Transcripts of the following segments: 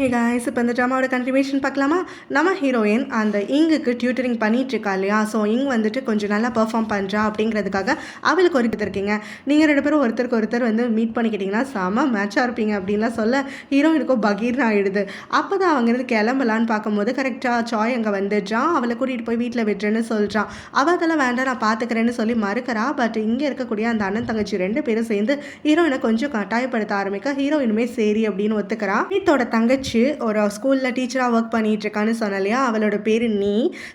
Hey guys, இப்போ இந்த ட்ராமாவோட continuation பார்க்கலாமா? நம்ம ஹீரோயின் அந்த இங்குக்கு டியூட்டரிங் பண்ணிகிட்ருக்கா இல்லையா? ஸோ இங் வந்துட்டு கொஞ்சம் நல்லா பெர்ஃபார்ம் பண்ணுறா அப்படிங்கிறதுக்காக அவளுக்கு ஒரு இருக்கீங்க. நீங்கள் 2 பேரும் ஒருத்தருக்கு ஒருத்தர் வந்து மீட் பண்ணிக்கிட்டிங்கன்னா செம மேட்சாக இருப்பீங்க அப்படின்லாம் சொல்ல ஹீரோயினுக்கும் பகீர்னு ஆகிடுது. அப்போ தான் அவங்கிருந்து கிளம்பலான்னு பார்க்கும்போது கரெக்டாக சாய் அங்கே வந்துடுறான். அவளை கூட்டிகிட்டு போய் வீட்டில் விட்டுருன்னு சொல்கிறான். அவள் அதெல்லாம் வேண்டாம் நான் பார்த்துக்கிறேன்னு சொல்லி மறுக்கிறா. பட் இங்கே இருக்கக்கூடிய அந்த அண்ணன் தங்கச்சி 2 பேரும் சேர்ந்து ஹீரோயினை கொஞ்சம் கட்டாயப்படுத்த ஆரம்பிக்க ஹீரோயினுமே சரி அப்படின்னு ஒத்துக்கிறான். வீட்டோட தங்கச்சி ஒரு ஸ்கூலில் டீச்சராக ஒர்க் பண்ணிகிட்டு இருக்கான்னு சொன்ன இல்லையா? அவளோட பேர் நீ.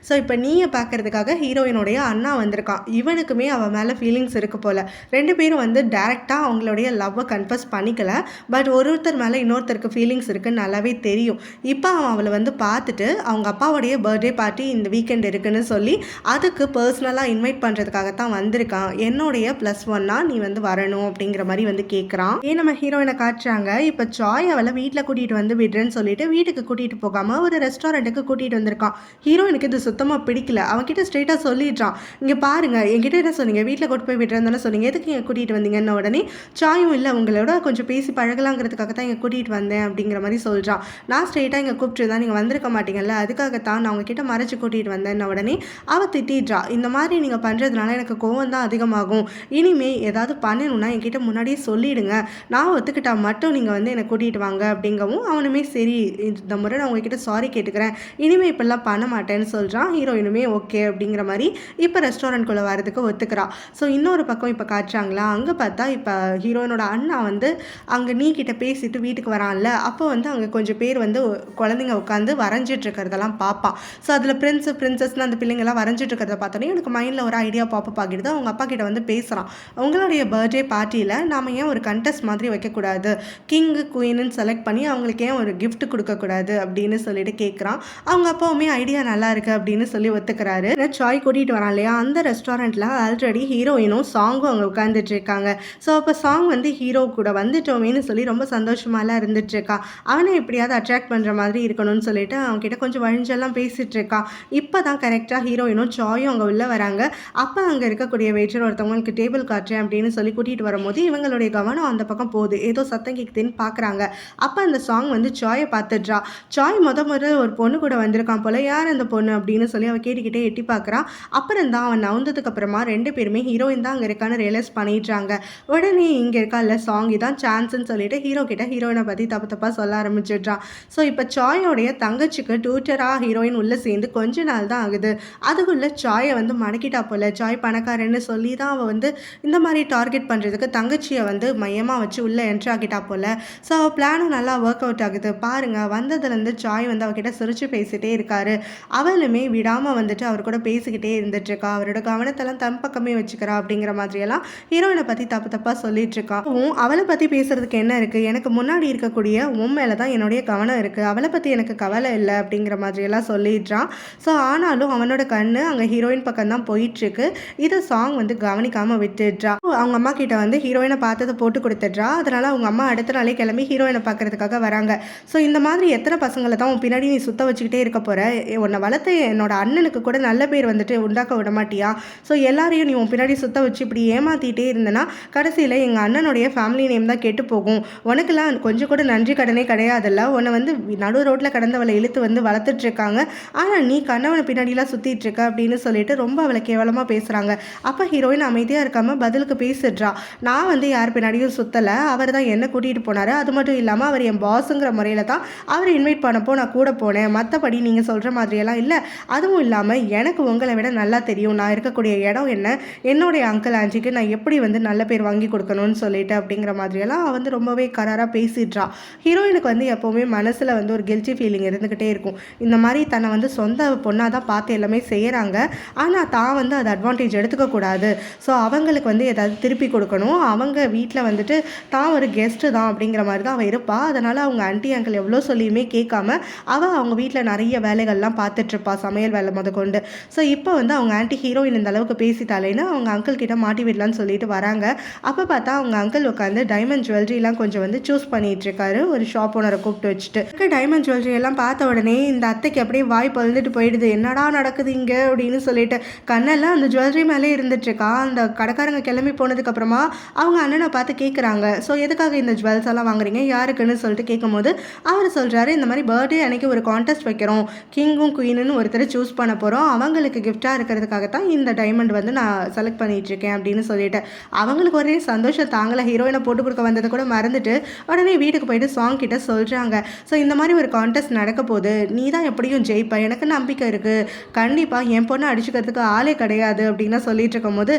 ஸோ இப்போ நீயை பார்க்கறதுக்காக ஹீரோயினுடைய அண்ணா வந்திருக்கான். இவனுக்குமே அவன் மேலே ஃபீலிங்ஸ் இருக்கு போல். 2 பேரும் வந்து டேரெக்டாக அவங்களுடைய லவ்வை கன்ஃபஸ் பண்ணிக்கல. பட் ஒருத்தர் மேலே இன்னொருத்தருக்கு ஃபீலிங்ஸ் இருக்குன்னு நல்லாவே தெரியும். இப்போ அவன் அவளை வந்து பார்த்துட்டு அவங்க அப்பாவுடைய பர்த்டே பார்ட்டி இந்த வீக்கெண்ட் இருக்குன்னு சொல்லி அதுக்கு பர்சனலாக இன்வைட் பண்ணுறதுக்காகத்தான் வந்திருக்கான். என்னுடைய +1 நீ வந்து வரணும் அப்படிங்கிற மாதிரி வந்து கேட்குறான். நம்ம ஹீரோயினை காட்டுறாங்க. இப்போ சாய் அவளை வீட்டில் கூட்டிகிட்டு வந்து விடுறேன்னு சொல்லிட்டு வீட்டுக்கு கூட்டிகிட்டு போகாமல் ஒரு ரெஸ்டாரண்ட்டுக்கு கூட்டிகிட்டு வந்திருக்கான். ஹீரோயினுக்கு இது சுத்தமாக பிடிக்கல. அவன்கிட்ட ஸ்ட்ரெயிட்டாக சொல்லிடுறான், இங்கே பாருங்க என்கிட்ட என்ன சொன்னீங்க, வீட்டில் கூட்டு போய் விடுறேன்னு சொன்னீங்க, எதுக்கு இங்கே கூட்டிகிட்டு வந்தீங்கன்னு. உடனே சாயும் இல்லை உங்களோட கொஞ்சம் பேசி பழகலாங்கிறதுக்காக தான் இங்கே கூட்டிகிட்டு வந்தேன் அப்படிங்கிற மாதிரி சொல்கிறான். நான் ஸ்ட்ரெயிட்டாக இங்கே கூப்பிட்டு தான் நீங்கள் வந்திருக்க மாட்டீங்கல்ல, அதுக்காகத்தான் நான் உங்ககிட்ட மறைச்சு கூட்டிகிட்டு வந்தேன். உடனே அவள் திட்டிடுறா, இந்த மாதிரி நீங்கள் பண்ணுறதுனால எனக்கு கோவம் தான் அதிகமாகும். இனிமே ஏதாவது பண்ணணும்னா என்கிட்ட முன்னாடியே சொல்லிவிடுங்க, நான் ஒத்துக்கிட்டா மட்டும் நீங்கள் வந்து என்னை கூட்டிகிட்டு வாங்க அப்படிங்கவும் அவனுமே சரி இந்த முறை நான் உங்ககிட்ட சாரி கேட்டுக்கிறேன், இனிமேல் இப்படிலாம் பண்ண மாட்டேன்னு சொல்கிறான். ஹீரோயினுமே ஓகே அப்படிங்கிற மாதிரி இப்போ ரெஸ்டாரண்ட்குள்ளே வரதுக்கு ஒத்துக்கிறா. ஸோ இன்னொரு பக்கம் இப்போ காட்டுறாங்களா, அங்கே பார்த்தா இப்போ ஹீரோயினோட அண்ணா வந்து அங்கே நீ கிட்ட பேசிட்டு வீட்டுக்கு வரான்ல, அப்போ வந்து அங்கே கொஞ்சம் பேர் வந்து குழந்தைங்க உட்காந்து வரைஞ்சிட்டு இருக்கிறதெல்லாம் பார்ப்பான். ஸோ அதில் பிரின்சஸ்ன்னு அந்த பிள்ளைங்கள்லாம் வரைஞ்சிட்டு இருக்கிறத பார்த்தோன்னே எனக்கு மைண்டில் ஒரு ஐடியா பாப்பப் ஆகிடுது. அவங்க அப்பா கிட்ட வந்து பேசுகிறான், அவங்களுடைய பர்த்டே பார்ட்டியில் நாம் ஏன் ஒரு கண்டெஸ்ட் மாதிரி வைக்கக்கூடாது, கிங்கு குயின்னு செலக்ட் பண்ணி அவங்களுக்கு ஏன் ஒரு கிஃப்ட் கொடுக்கக்கூடாது அப்படின்னு சொல்லிட்டு கேட்குறான். அவங்க அப்பாவுமே ஐடியா நல்லா இருக்குது அப்படின்னு சொல்லி ஒத்துக்கிறாரு. சாய் கூட்டிகிட்டு வரான் இல்லையா, அந்த ரெஸ்டாரண்ட்டில் ஆல்ரெடி ஹீரோயினும் சாங்கும் அங்கே உட்காந்துட்டு இருக்காங்க. ஸோ அப்போ சாங் வந்து ஹீரோ கூட வந்துட்டோமேனு சொல்லி ரொம்ப சந்தோஷமாலாம் இருந்துட்டு இருக்கா. அவனை எப்படியாவது அட்ராக்ட் பண்ணுற மாதிரி இருக்கணும்னு சொல்லிட்டு அவன்கிட்ட கொஞ்சம் வழிஞ்செல்லாம் பேசிகிட்டு இருக்கான். இப்போ தான் கரெக்டாக ஹீரோயினும் சாயும் அங்கே உள்ளே வராங்க. அப்போ அங்கே இருக்கக்கூடிய வெயிட்டர் ஒருத்தவங்களுக்கு டேபிள் காட்டுறேன் அப்படின்னு சொல்லி கூட்டிகிட்டு வரும்போது இவங்களுடைய கவனம் அந்த பக்கம் போகுது. ஏதோ சத்தம் கேட்குதுன்னு பார்க்குறாங்க. அப்போ அந்த சாங் வந்து சாயை பார்த்துடுறா. சாய் முதல்ல ஒரு பொண்ணு கூட வந்திருக்கான் போல, யார் அந்த பொண்ணு அப்படின்னு சொல்லி அவள் கேட்டுக்கிட்டே எட்டி பார்க்குறான். அப்புறம் தான் அவன் நவுந்ததுக்கு அப்புறமா 2 பேருமே ஹீரோயின் தான் அங்கே இருக்கான்னு ரியலைஸ் பண்ணிடுறாங்க. உடனே இங்கே இருக்கா இல்லை சாங் இதான் சான்ஸ்ன்னு சொல்லிட்டு ஹீரோ கிட்ட ஹீரோயினை பற்றி தப்பாக சொல்ல ஆரம்பிச்சிடுறான். ஸோ இப்போ சாயோடைய தங்கச்சிக்கு டியூட்டராக ஹீரோயின் உள்ளே சேர்ந்து கொஞ்ச நாள் தான் ஆகுது. அதுக்குள்ளே சாயை வந்து மடக்கிட்டா போல. சாய் பணக்காரன்னு சொல்லி தான் அவள் வந்து இந்த மாதிரி டார்கெட் பண்ணுறதுக்கு தங்கச்சியை வந்து மையமாக வச்சு உள்ளே என்ட்ரி ஆகிட்டா போல. ஸோ அவள் பிளானும் நல்லா ஒர்க் அவுட் ஆகுது. பாருங்கள், வந்ததுலேருந்து சாய் வந்து அவகிட்ட சிரிச்சு பேசிகிட்டே இருக்காரு. அவளுமே விடாமல் வந்துட்டு அவர் கூட பேசிக்கிட்டே இருந்துட்டுருக்கா. அவரோட கவனத்தெல்லாம் தன் பக்கமே வச்சுக்கிறா அப்படிங்கிற மாதிரியெல்லாம் ஹீரோயினை பற்றி தப்பாக சொல்லிட்டு இருக்கா. அவளை பற்றி பேசுறதுக்கு என்ன இருக்குது, எனக்கு முன்னாடி இருக்கக்கூடிய உன் மேலே தான் என்னுடைய கவனம் இருக்குது, அவளை பற்றி எனக்கு கவலை இல்லை அப்படிங்கிற மாதிரியெல்லாம் சொல்லிடுறான். ஸோ ஆனாலும் அவனோட கண்ணு அங்கே ஹீரோயின் பக்கம் தான் போயிட்டுருக்கு. இதை சாங் வந்து கவனிக்காமல் விட்டுடுறா. அவங்க அம்மா கிட்ட வந்து ஹீரோயினை பார்த்ததை போட்டு கொடுத்துட்றா. அதனால் அவங்க அம்மா அடுத்த நாளே கிளம்பி ஹீரோயினை பார்க்கறதுக்காக வராங்க. ஸோ இந்த மாதிரி எத்தனை பசங்களை தான் உன் பின்னாடி நீ சுத்த வச்சுக்கிட்டே இருக்க போகிற, உன்னை வளர்த்த என்னோட அண்ணனுக்கு கூட நல்ல பேர் வந்துட்டு உண்டாக்க விட மாட்டியா? ஸோ எல்லாரையும் நீ உன் பின்னாடி சுத்த வச்சு இப்படி ஏமாற்றிட்டே இருந்தனா கடைசியில் எங்கள் அண்ணனுடைய ஃபேமிலி நேம் தான் கெட்டு போகும். உனக்கெல்லாம் கொஞ்சம் கூட நன்றி கடனே கிடையாதுல்ல. உன்னை வந்து நடு ரோட்டில் கடந்தவளை இழுத்து வந்து வளர்த்துட்ருக்காங்க, ஆனால் நீ கண்ணவனை பின்னாடிலாம் சுற்றிட்டு இருக்க அப்படின்னு சொல்லிட்டு ரொம்ப அவளை கேவலமாக பேசுகிறாங்க. அப்போ ஹீரோயின் அமைதியாக இருக்காமல் பதிலுக்கு பேசிடுறா. நான் வந்து யார் பின்னாடியும் சுற்றலை, அவர் தான் என்னை கூட்டிகிட்டு போனார். அது மட்டும் இல்லாமல் அவர் என் பாஸுங்கிற முறையில் தான் அவர் இன்வைட் பண்ணப்போ நான் கூட போனேன், மற்றபடி நீங்கள் சொல்கிற மாதிரியெல்லாம் இல்லை. அதுவும் இல்லாமல் எனக்கு உங்களை விட நல்லா தெரியும் நான் இருக்கக்கூடிய இடம் என்ன, என்னுடைய அங்கிள் ஆன்ட்டிக்கு நான் எப்படி வந்து நல்ல பேர் வாங்கி கொடுக்கணும்னு சொல்லிட்டு அப்படிங்கிற மாதிரியெல்லாம் வந்து ரொம்பவே கராராக பேசிடுறா. ஹீரோயினுக்கு வந்து எப்போவுமே மனசில் வந்து ஒரு கில்ட்டி ஃபீலிங் இருந்துக்கிட்டே இருக்கும். இந்த மாதிரி தன்னை வந்து சொந்த பொண்ணாக தான் பார்த்து எல்லாமே செய்கிறாங்க, ஆனால் தான் வந்து அது அட்வான்டேஜ் எடுத்துக்கக்கூடாது. ஸோ அவங்களுக்கு வந்து ஏதாவது திருப்பி கொடுக்கணும், அவங்க வீட்டில் வந்துட்டு தான் ஒரு கெஸ்ட்டு தான் அப்படிங்கிற மாதிரி தான் அவள் இருப்பாள். அதனால் அவங்க ஆன்ட்டி அங்கிள் எவ்வளோ சொல்லியுமே கேட்காம அவள் அவங்க வீட்டில் நிறைய வேலைகள்லாம் பார்த்துட்ருப்பா, சமையல் வேலை முதற்கொண்டு. ஸோ இப்போ வந்து அவங்க ஆன்ட்டி ஹீரோயின் இந்த அளவுக்கு பேசிட்டாலேன்னு அவங்க அங்கிள் கிட்ட மாட்டி விடலான்னு சொல்லிட்டு வராங்க. அப்போ பார்த்தா அவங்க அங்கிள் உட்காந்து டைமண்ட் ஜுவல்லரிலாம் கொஞ்சம் வந்து சூஸ் பண்ணிட்டு இருக்காரு. ஒரு ஷாப் ஓனரை கூப்பிட்டு வச்சுட்டு டைமண்ட் ஜுவல்லரி எல்லாம் பார்த்த உடனே இந்த அத்தைக்கு அப்படியே வாய் பழுந்துட்டு போயிடுது. என்னடா நடக்குது இங்கே அப்படின்னு சொல்லிட்டு கண்ணெல்லாம் அந்த ஜுவல்லரி மேலே இருந்துட்டுருக்கா. அந்த கடைக்காரங்க கிளம்பி போனதுக்கப்புறமா அவங்க அண்ணனை பார்த்து கேட்குறாங்க, ஸோ எதுக்காக இந்த ஜுவல்ஸ் எல்லாம் வாங்குறீங்க, யாருக்குன்னு சொல்லிட்டு கேட்கும்போது அவர் சொல்கிறாரு, இந்த மாதிரி பர்த்டே அன்னைக்கு ஒரு கான்டெஸ்ட் வைக்கிறோம், கிங்கும் குயின்னு ஒருத்தரை சூஸ் பண்ண போகிறோம், அவங்களுக்கு கிஃப்டாக இருக்கிறதுக்காக தான் இந்த டைமண்ட் வந்து நான் செலக்ட் பண்ணிகிட்ருக்கேன் அப்படின்னு சொல்லிட்டு அவங்களுக்கு ஒரே சந்தோஷம் தாங்கலை. ஹீரோயினை போட்டு கொடுக்க வந்ததை கூட மறந்துட்டு உடனே வீட்டுக்கு போயிட்டு சாங் கிட்ட சொல்கிறாங்க, ஸோ இந்த மாதிரி ஒரு கான்டெஸ்ட் நடக்க போகுது, நீ தான் எப்படியும் ஜெயிப்ப, எனக்கு நம்பிக்கை இருக்குது, கண்டிப்பாக என் பொண்ணை அடிச்சுக்கிறதுக்கு ஆளே கிடையாது அப்படின்னு சொல்லிட்டு இருக்கும் போது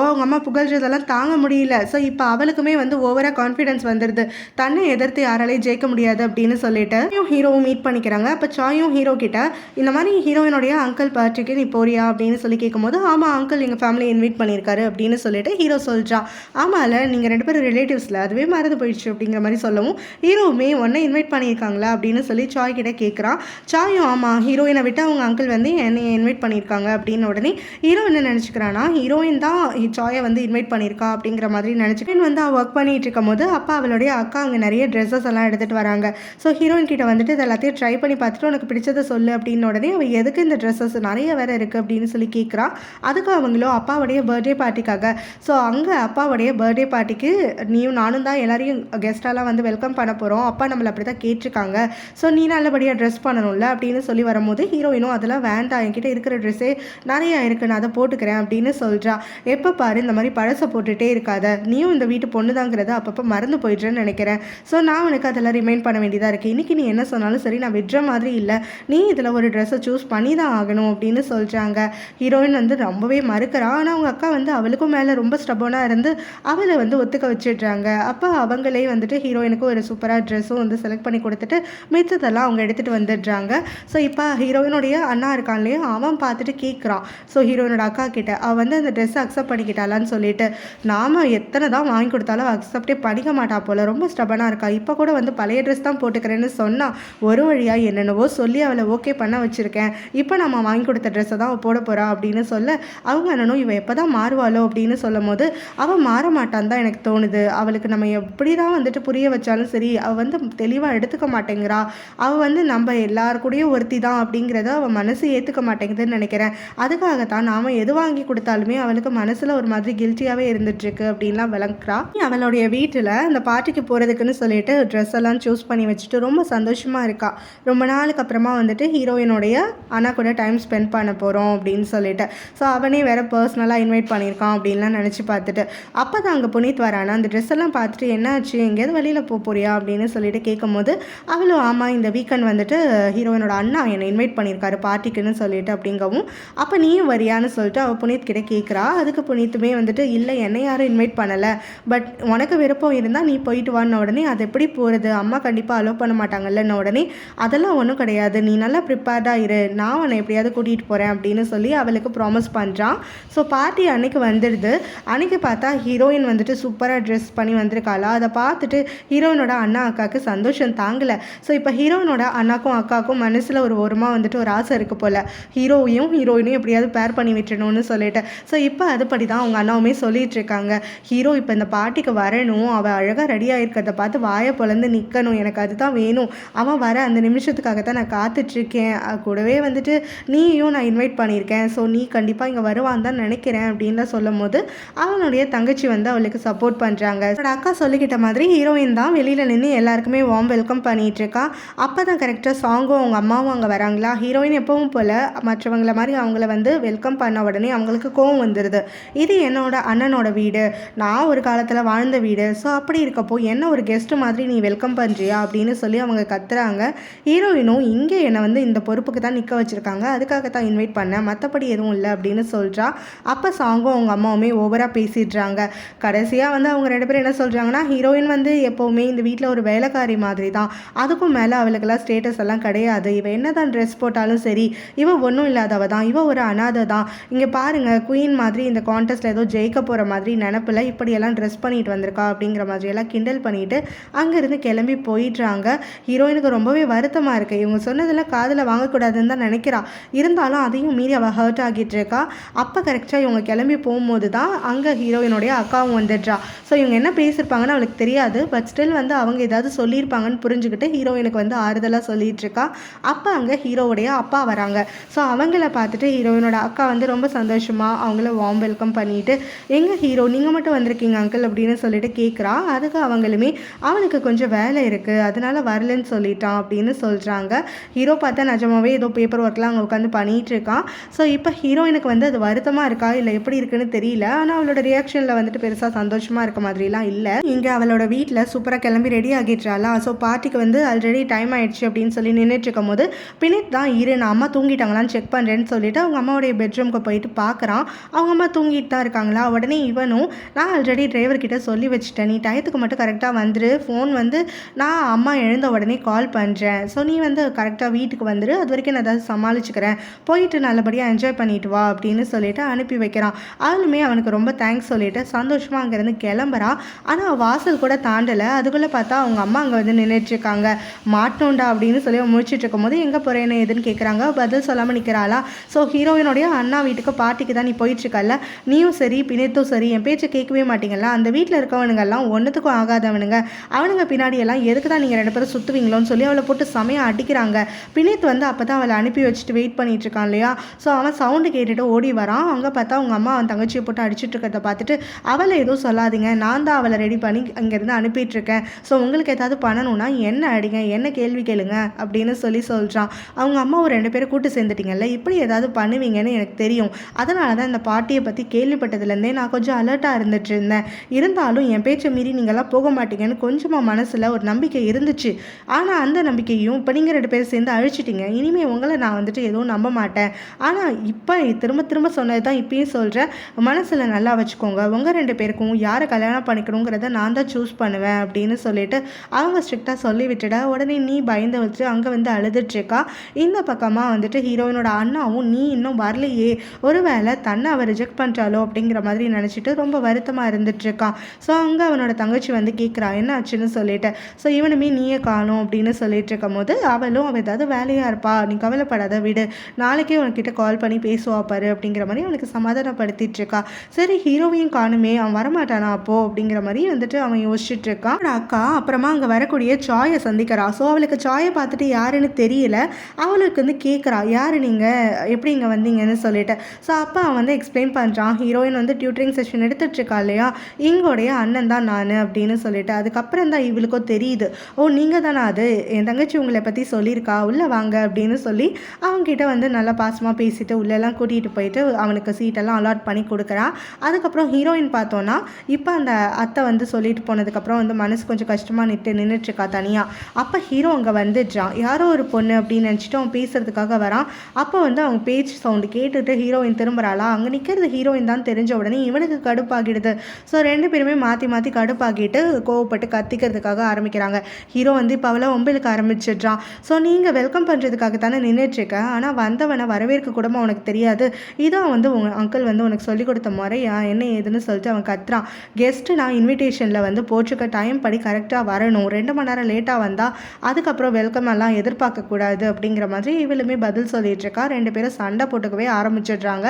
அவங்க அம்மா புகழ்றதெல்லாம் தாங்க முடியல. ஸோ இப்போ அவளுக்குமே வந்து ஓவராக கான்ஃபிடென்ஸ் வந்துடுது, தன்னை எதிர்த்து யாராலையும் ஜெயிக்க முடியாது அப்படின்னு சொல்லிட்டு ஹீரோவும் மீட் பண்ணிக்கிறாங்க. அப்போ சாயும் ஹீரோ கிட்ட இந்த மாதிரி ஹீரோயினுடைய அங்கிள் பார்ட்டிக்கு நீ போறியா அப்படின்னு சொல்லி கேட்கும்போது, ஆமாம் அங்கிள் எங்கள் ஃபேமிலி இன்வைட் பண்ணியிருக்காரு அப்படின்னு சொல்லிட்டு ஹீரோ சொல்கிறான். ஆமாம்ல நீங்கள் 2 பேரும் ரிலேட்டிவ்ஸில், அதுவே மறந்து போயிடுச்சு அப்படிங்கிற மாதிரி சொல்லவும் ஹீரோவுமே உன்னை இன்வைட் பண்ணியிருக்காங்களா அப்படின்னு சொல்லி சாய் கிட்ட கேட்குறான். சாயும் ஆமாம் ஹீரோயினை விட்டு அவங்க அங்கிள் வந்து என்னை இன்வைட் பண்ணியிருக்காங்க அப்படின்னு உடனே ஹீரோ என்ன நினச்சிக்கிறான்னா, ஹீரோயின் தான் சாயை வந்து இன்வைட் பண்ணியிருக்கா அப்படிங்கிற மாதிரி நினச்சிக்கிட்டு வந்து அவள் ஒர்க் பண்ணிகிட்டு இருக்கும் போது அப்போ அவளுடைய அக்கா அங்கே நிறைய ட்ரெஸ்ஸஸ் எல்லாம் எடுத்துகிட்டு வராங்க. ஸோ ஹீரோயின் கிட்ட வந்துட்டு இது எல்லாத்தையும் ட்ரை பண்ணி பார்த்துட்டு உனக்கு பிடிச்சதை சொல்லு அப்படின்னு உடனே அவள் எதுக்கு இந்த ட்ரெஸ்ஸஸ் நிறைய வேறு இருக்குது அப்படின்னு சொல்லி கேட்குறான். அதுக்கு அவங்களும் அப்பாவுடைய பர்த்டே பார்ட்டிக்காக, ஸோ அங்கே அப்பாவுடைய பர்த்டே பார்ட்டிக்கு நீயும் நானும் தான் எல்லாரையும் கெஸ்டாலாம் வந்து வெல்கம் பண்ண போகிறோம், அப்பா நம்மளை அப்படி தான் கேட்டிருக்காங்க, ஸோ நீ நல்லபடியாக ட்ரெஸ் பண்ணணும்ல அப்படின்னு சொல்லி வரும்போது ஹீரோயினும் அதெல்லாம் வேண்டாம், என்கிட்ட இருக்கிற ட்ரெஸ்ஸே நிறையா இருக்குது, நான் அதை போட்டுக்கிறேன் அப்படின்னு சொல்கிறா. எப்போ பாரு இந்த மாதிரி பழசை போட்டுகிட்டே இருக்காத, நீயும் இந்த வீட்டு பொண்ணு தாங்கிறத அப்பப்போ மறந்து போயிடுறேன்னு நினைக்கிறேன், ஸோ நான் உனக்கு அதெல்லாம் ரிமைண்ட் பண்ண வேண்டியதாக இருக்குது, இன்றைக்கி நீ என்ன சொன்னாலும் சரி நான் விடுற மாதிரி இல்லை, நீ இதில் ஒரு ட்ரெஸ்ஸை சூஸ் பண்ணி தான் ஆகணும் அப்படின்னு சொல்கிறாங்க. ஹீரோயின் வந்து ரொம்பவே மறுக்கிறா. ஆனால் அவங்க அக்கா வந்து அவளுக்கும் மேலே ரொம்ப ஸ்டபனாக இருந்து அவளை வந்து ஒத்துக்க வச்சிடுறாங்க. அப்போ அவங்களே வந்துட்டு ஹீரோயினுக்கு ஒரு சூப்பராக ட்ரெஸ்ஸும் வந்து செலக்ட் பண்ணி கொடுத்துட்டு மித்ததெல்லாம் அவங்க எடுத்துகிட்டு வந்துடுறாங்க. ஸோ இப்போ ஹீரோயினுடைய அண்ணா இருக்கான் இல்லையா, அவன் பார்த்துட்டு கேட்குறான் ஸோ ஹீரோயினோட அக்கா கிட்ட, அவள் வந்து அந்த ட்ரெஸ்ஸை அக்செப்ட் பண்ணிக்கிட்டாளான்னு சொல்லிட்டு, நாம் எத்தனை தான் வாங்கி கொடுத்தாலும் அக்செப்டே பண்ணிக்க மாட்டா போல், ரொம்ப ஸ்டபனாக இருக்கா, இப்போ கூட வந்து பழைய ட்ரெஸ் தான் போட்டுக்கிறேன்னு சொன்னால் ஒரு வழியாக என்னென்னவோ சொல்லி அவளை ஓகே பண்ண வச்சுருக்கேன், இப்போ நம்ம வாங்கி கொடுத்த ட்ரெஸ்ஸை தான் அவள் போட போகிறா அப்படின்னு சொல்ல அவங்க என்னனும் இவள் எப்போ தான் மாறுவாளோ அப்படின்னு சொல்லும் போது அவள் மாற மாட்டான்னு தான் எனக்கு தோணுது, அவளுக்கு நம்ம எப்படி தான் வந்துட்டு புரிய வச்சாலும் சரி அவள் வந்து தெளிவாக எடுத்துக்க மாட்டேங்கிறா, அவள் வந்து நம்ம எல்லாருக்கூடையும் ஒருத்தி தான் அப்படிங்கிறத அவள் மனசு ஏற்றுக்க மாட்டேங்குதுன்னு நினைக்கிறேன், அதுக்காகத்தான் நாம் எது வாங்கி கொடுத்தாலுமே அவளுக்கு மனசில் ஒரு மாதிரி கில்ட்டியாகவே இருந்துட்டுருக்கு அப்படின்லாம் விளங்குறா. அவளுடைய வீட்டில் அந்த பார்ட்டிக்கு போகிறதுக்குன்னு சொல்லிட்டு ட்ரெஸ் எல்லாம் சூஸ் பண்ணி வச்சுட்டு ரொம்ப சந்தோஷமாக இருக்கா. ரொம்ப நாளுக்கு அப்புறமா வந்துட்டு ஹீரோயினுடைய அண்ணா கூட டைம் ஸ்பெண்ட் பண்ண போகிறோம் அப்படின்னு சொல்லிட்டு, ஸோ அவனே வேறு பர்சனலாக இன்வைட் பண்ணியிருக்கான் அப்படின்லாம் நினச்சி பார்த்துட்டு அப்போ தான் அங்கே புனித் வரானா. அந்த ட்ரெஸ் எல்லாம் பார்த்துட்டு என்னாச்சு, எங்கேயாவது வெளியில் போறியா அப்படின்னு சொல்லிட்டு கேட்கும்போது அவளும் ஆமாம் இந்த வீக்கெண்ட் வந்துட்டு ஹீரோயினோட அண்ணா என்னை இன்வைட் பண்ணியிருக்காரு பார்ட்டிக்குன்னு சொல்லிட்டு அப்படிங்கவும், அப்போ நீயும் வரியான்னு சொல்லிட்டு அவள் புனித் கிட்டே கேட்குறா. அதுக்கு புனித்துமே வந்துட்டு இல்லை என்னை யாரும் இன்வைட் பண்ணலை, பட் உனக்கு விருப்பம் இருந்தால் நீ போயிட்டு வான்னு உடனே அது எப்படி போகிறது, அம்மா கண்டிப்பாக அலோவ் பண்ண மாட்டாங்கல்லன்னு உடனே அதெல்லாம் ஒன்றும் கிடையாது, நீ நல்லா ப்ரிப்பேர்டாக இரு, நான் உன்னை எப்படியாவது கூட்டிகிட்டு போகிறேன் அப்படின்னு சொல்லி அவளுக்கு ப்ராமிஸ் பண்ணுறான். ஸோ பார்ட்டி அன்னைக்கு வந்துடுது. அன்றைக்கி பார்த்தா ஹீரோயின் வந்துட்டு சூப்பராக ட்ரெஸ் பண்ணி வந்திருக்காளா, அதை பார்த்துட்டு ஹீரோயினோட அண்ணா அக்காவுக்கு சந்தோஷம் தாங்கலை. ஸோ இப்போ ஹீரோயினோட அண்ணாக்கும் அக்காவுக்கும் மனசில் ஒரு ஓரமாக வந்துட்டு ஒரு ஆசை இருக்குது போல், ஹீரோயினையும் எப்படியாவது பேர் பண்ணி விட்டுணும்னு சொல்லிட்டு. ஸோ இப்போ அதுபடி தான் அவங்க அண்ணாவுமே சொல்லிட்டு இருக்காங்க, ஹீரோ இப்போ இந்த பார்ட்டிக்கு வரணும், அவள் அழகாக ரெடியாக இருக்கிறத பார்த்து வாயை பொழந்து நிற்கணும், எனக்கு அதுதான் வேணும், அவன் வர அந்த நிமிஷத்துக்காக தான் நான் காத்துட்ருக்கேன், கூடவே வந்துட்டு நீயும் நான் இன்வைட் பண்ணியிருக்கேன், ஸோ நீ கண்டிப்பாக இங்கே வருவான்னு தான் நினைக்கிறேன் அப்படின்லாம் சொல்லும் போது அவனுடைய தங்கச்சி வந்து அவளுக்கு சப்போர்ட் பண்ணுறாங்க. அவனோட அக்கா சொல்லிக்கிட்ட மாதிரி ஹீரோயின் தான் வெளியில் நின்று எல்லாருக்குமே வார்ம் வெல்கம் பண்ணிகிட்ருக்கா. அப்போ தான் கரெக்டாக சாங்கும் அவங்க அம்மாவும் அங்கே வராங்களா. ஹீரோயின் எப்பவும் போல் மற்றவங்கள மாதிரி அவங்கள வந்து வெல்கம் பண்ண உடனே அவங்களுக்கு கோவம் வந்துடுது, இது என்னோட அண்ணனோட வீடு, நான் ஒரு காலத்தில் வாழ்ந்த வீடு, ஸோ அப்படி இருக்கப்போ என்ன ஒரு கெஸ்ட்டு மாதிரி நீ வெல்கம் பண்ணுறியா அப்படின்னு சொல்லி அவங்க கத்துறாங்க. ஹீரோயினும் இங்கே என்னை வந்து இந்த பொறுப்புக்கு தான் நிற்க வச்சுருக்காங்க, அதுக்காக தான் இன்வைட் பண்ணேன், மற்றபடி எதுவும் இல்லை அப்படின்னு சொல்கிறா. அப்போ சாங்கும் அவங்க அம்மாவுமே ஓவராக பேசிடுறாங்க. கடைசியாக வந்து அவங்க 2 பேரும் என்ன சொல்கிறாங்கன்னா, ஹீரோயின் வந்து எப்போவுமே இந்த வீட்டில் ஒரு வேலைக்காரி மாதிரி தான், அதுக்கும் மேலே அவளுக்கெல்லாம் ஸ்டேட்டஸ் எல்லாம் கிடையாது, இவள் என்ன தான் ட்ரெஸ் போட்டாலும் சரி இவள் ஒன்றும் இல்லாதவ தான், இவள் ஒரு அனாதை தான், இங்கே பாருங்கள் குயின் மாதிரி இந்த கான்டெஸ்ட்டில் ஏதோ ஜெயிக்க போகிற மாதிரி நினப்பில் இப்படியெல்லாம் ட்ரெஸ் பண்ணிட்டு வந்திருக்கா அப்படிங்கிற மாதிரியெல்லாம் கிண்டல் பண்ணிவிட்டு அங்கேருந்து கிளம்பி போயிடுறாங்க. ஹீரோயினுக்கு ரொம்பவே வருத்தமாக இருக்குது, இவங்க சொன்னதெல்லாம் காதில் வாங்கக்கூடாதுன்னு தான் நினைக்கிறா, இருந்தாலும் அதையும் மீறி அவள் ஹர்ட் ஆகிட்டு இருக்கா. அப்போ கரெக்டாக இவங்க கிளம்பி போகும்போது தான் அங்கே ஹீரோயினுடைய அக்காவும் வந்துடுறா. ஸோ இவங்க என்ன பேசியிருப்பாங்கன்னு அவளுக்கு தெரியாது, பட் ஸ்டில் வந்து அவங்க ஏதாவது சொல்லியிருப்பாங்கன்னு புரிஞ்சுக்கிட்டு ஹீரோயினுக்கு வந்து ஆறுதலாக சொல்லிட்டு இருக்கா. அப்போ அங்கே ஹீரோவுடைய அப்பா வராங்க. ஸோ அவங்கள பார்த்துட்டு ஹீரோயினோட அக்கா வந்து ரொம்ப சந்தோஷமாக அவங்கள வார்ம் வெல்கம் பண்ணிவிட்டு, எங்கள் ஹீரோ நீங்கள் மட்டும் வந்திருக்கீங்க அங்கிள் அப்படின்னு சொல்லிட்டு கேட்குறா. அதுக்கு அவங்களுமே அவனுக்கு கொஞ்சம் வேலை இருக்குது, அதனால அதனால் வரலன்னு சொல்லிட்டான் அப்படின்னு சொல்கிறாங்க. ஹீரோ பார்த்தா நிஜமாவே ஏதோ பேப்பர் ஒர்க்லாம் அங்கே உட்காந்து பண்ணிகிட்டு இருக்கான். ஸோ இப்போ ஹீரோயினுக்கு வந்து அது வருத்தமாக இருக்கா இல்லை எப்படி இருக்குன்னு தெரியல. ஆனால் அவளோட ரியாக்ஷனில் வந்துட்டு பெருசாக சந்தோஷமாக இருக்க மாதிரிலாம் இல்லை. இங்கே அவளோட வீட்டில் சூப்பராக கிளம்பி ரெடி ஆகிடுறாளா. ஸோ பார்ட்டிக்கு வந்து ஆல்ரெடி டைம் ஆயிடுச்சு அப்படின்னு சொல்லி நின்றுட்டு இருக்கும் போது பினித் தான் இரு நான் அம்மா தூங்கிட்டாங்களான்னு செக் பண்ணுறேன்னு சொல்லிட்டு அவங்க அம்மாவுடைய பெட்ரூமுக்கு போயிட்டு பார்க்குறான். அவங்க அம்மா தூங்கிட்டு தான் இருக்காங்களா. உடனே இவனும் நான் ஆல்ரெடி டிரைவர்கிட்ட சொல்லி வச்சுட்டேன், நீ டயத்துக்கு மட்டும் கரெக்டாக வந்துரு, ஃபோன் வந்து நான் அம்மா எழுந்த உடனே கால் பண்ணுறேன், ஸோ நீ வந்து கரெக்டாக வீட்டுக்கு வந்துரு, அது வரைக்கும் நான் ஏதாவது சமாளிச்சுக்கிறேன், போயிட்டு நல்லபடியாக என்ஜாய் பண்ணிட்டு வா அப்படின்னு சொல்லிட்டு அனுப்பி வைக்கிறான். அவளுமே அவனுக்கு ரொம்ப தேங்க்ஸ் சொல்லிட்டு சந்தோஷமாக அங்கேருந்து கிளம்புறா. ஆனால் வாசல் கூட தாண்டலை. அதுக்குள்ளே பார்த்தா அவங்க அம்மா அங்கே வந்து நின்றுட்டுருக்காங்க. மாட்டோண்டா அப்படின்னு சொல்லி முடிச்சுட்டு இருக்கும் போது எங்கே போகிறேன்னு எதுன்னு கேட்குறாங்க. பதில் சொல்லாமல் நிற்கிறாளா. ஸோ ஹீரோயினுடைய அண்ணா வீட்டுக்கு பார்ட்டிக்கு தான் நீ போயிட்டுருக்கல, நீயும் சரி பினித்தும் சரி என் பேச்சை கேட்கவே மாட்டீங்களா, அந்த வீட்டில் இருக்கவனுங்கெல்லாம் ஒன்றுத்துக்கும் ஆகாதவனுங்க, அவனுங்க பின்னாடியெல்லாம் எதுக்கு தான் நீங்கள் 2 பேரும் சுற்றுவீங்களோன்னு சொல்லி அவளை போட்டு செமையாக அடிக்கிறாங்க. பினித் வந்து அப்போ தான் அவளை அனுப்பி வச்சுட்டு வெயிட் பண்ணிட்டு இருக்கான் இல்லையா. ஸோ அவன் சவுண்டு கேட்டுட்டு ஓடி வரான். அங்கே பார்த்தா அவங்க அம்மா அவன் தங்கச்சியை போட்டு அடிச்சுட்டு இருக்கிறத பார்த்துட்டு அவளை எதுவும் சொல்லாதீங்க, நான் தான் அவளை ரெடி பண்ணி அங்கேருந்து அனுப்பிட்டுருக்கேன், ஸோ உங்களுக்கு ஏதாவது பண்ணணும்னா என்ன அடிங்க, என்ன கேள்வி கேளுங்க அப்படின்னு சொல்கிறான். அவங்க அம்மா ஒரு 2 பேரும் கூட்டு சேர்ந்துட்டீங்கல்ல, இப்படி ஏதாவது பண்ணுவீங்கன்னு எனக்கு தெரியும், அதனால தான் இந்த பார்ட்டியை பற்றி கேள்விப்பட்டதுலேருந்தே நான் கொஞ்சம் அலர்ட்டாக இருந்துட்டு இருந்தேன், இருந்தாலும் என் பேச்சை மீறி நீங்கள்லாம் போக மாட்டீங்கன்னு கொஞ்சமாக மனசில் ஒரு நம்பிக்கை இருந்துச்சு, ஆனால் அந்த நம்பிக்கையும் இப்போ நீங்கள் 2 பேரும் சேர்ந்து அழிச்சிட்டிங்க, இனிமேல் உங்களை நான் வந்துட்டு எதுவும் நம்ப மாட்டேன், ஆனால் இப்போ திரும்ப திரும்ப சொன்னது தான் இப்பயும் சொல்கிறேன், மனசில் நல்லா வச்சுக்கோங்க, உங்கள் 2 பேருக்கும் யாரை கல்யாணம் பண்ணிக்கணுங்கிறத நான் தான் சூஸ் பண்ணுவேன் அப்படின்னு சொல்லிட்டு அவங்க ஸ்ட்ரிக்டாக சொல்லி விட்டுட. உடனே நீ பயந்து வச்சு அங்கே வந்து அழுதுட்ருக்கா. இந்த பக்கமாக வந்துட்டு ஹீரோயினோட அண்ணாவும் நீ இன்னும் வரலையே, ஒருவேளை தன்னை அவள் ரிஜெக்ட் பண்ணுறாளோ அப்படிங்கிற மாதிரி நினச்சிட்டு ரொம்ப வருத்தமாக இருந்துட்டுருக்கான். ஸோ அங்கே அவனோட தங்கச்சி வந்து கேட்குறா என்ன ஆச்சுன்னு சொல்லிட்டு. ஸோ இவனுமே நீயே காணும் அப்படின்னு சொல்லிட்டு இருக்கும் போது அவளும் அவள் ஏதாவது வேலையாக இருப்பா, நீ கவலைப்படாத விடு, நாளைக்கே உனக்கிட்ட கால் பண்ணி பேசுவா பாரு அப்படிங்கிற மாதிரி அவனுக்கு சமாதானப்படுத்திட்டு இருக்கா. சரி ஹீரோவையும் காணுமே, அவன் வரமாட்டானா அப்போ அப்படிங்கிற மாதிரி வந்துட்டு அவன் யோசிச்சுட்டு இருக்கான். அக்கா அப்புறமா அங்கே வரக்கூடிய சாயை சந்திக்கிறா. ஸோ அவளுக்கு சாயை பார்த்துட்டு யாருன்னு தெரியல. அவளுக்கு வந்து கேட்குறா யார் நீங்கள் எப்படி இங்கே வந்தீங்கன்னு சொல்லிட்டு. ஸோ அப்போ அவன் வந்து எக்ஸ்பிளைன் பண்ணுறான், ஹீரோயின் வந்து டியூட்டரிங் செஷன் எடுத்துகிட்ருக்கா இல்லையா, இங்கோடைய அண்ணன் தான் நான் அப்படின்னு சொல்லிட்டு. அதுக்கப்புறம் தான் இவளுக்கும் தெரியுது, ஓ நீங்கள் தானே அது, என் தங்கச்சி உங்களை பற்றி சொல்லியிருக்கா, உள்ளே வாங்க அப்படின்னு சொல்லி அவங்ககிட்ட வந்து நல்லா பாசமாக பேசிட்டு உள்ளெல்லாம் கூட்டிகிட்டு போயிட்டு அவனுக்கு சீட்டெல்லாம் அலாட் பண்ணி கொடுக்குறான். அதுக்கப்புறம் ஹீரோயின் பார்த்தோன்னா இப்போ அந்த அத்தை வந்து சொல்லிட்டு போனதுக்கப்புறம் வந்து மனசு கொஞ்சம் கஷ்டமாக நின்றுட்டுருக்கா தனியாக. அப்போ ஹீரோ அங்கே வந்துடுறான். யாரோ ஒரு பொண்ணு அப்படின்னு நினச்சிட்டு அவன் பேசுறதுக்காக வரான். அப்போ வந்து அவங்க பேச்சு சவுண்டு கேட்டுட்டு ஹீரோயின் திரும்புகிறாளா, அங்கே நிற்கிறது ஹீரோயின் தான் தெரிஞ்ச உடனே இவனுக்கு கடுப்பாகிடுது. ஸோ 2 பேருமே மாற்றி மாற்றி கடுப்பாகிட்டு கோவப்பட்டு கத்திக்கிறதுக்காக ஆரம்பிக்கிறாங்க. ஹீரோ வந்து இப்போ அவளை ஒம்பிலுக்கு ஆரம்பிச்சிடுறான். ஸோ நீங்கள் வெல்கம் பண்ணுறதுக்காக தானே நின்றுட்டுருக்க, ஆனால் வந்தவனை வரவேற்க கூட உனக்கு தெரியாது, இதான் வந்து உங்கள் அங்கிள் வந்து உனக்கு சொல்லிக் கொடுத்த முறையா என்ன ஏதுன்னு சொல்லிட்டு அவன் கத்துறான். கெஸ்ட்டு நான் இன்விடேஷனில் வந்து போட்டிருக்க டைம் படி கரெக்டாக வரணும், 2 மணி நேரம் லேட்டாக வந்தால் அதுக்கப்புறம் வெல்கம் எல்லாம் எதிர்பார்க்கக்கூடாது அப்படிங்கிற மாதிரி இவளுமே பதில் சொல்லிட்டு இருக்கா. 2 பேரும் சண்டை போட்டுக்கவே ஆரம்பிச்சிடுறாங்க.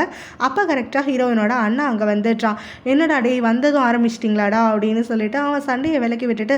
அப்போ கரெக்டாக ஹீரோயினோட அண்ணா அங்கே வந்துடுறான். என்னடா டே வந்ததும் ஆரம்பிச்சிட்டிங்களாடா அப்படின்னு சொல்லிட்டு அவன் சண்டையை விலக்கி விட்டுட்டு,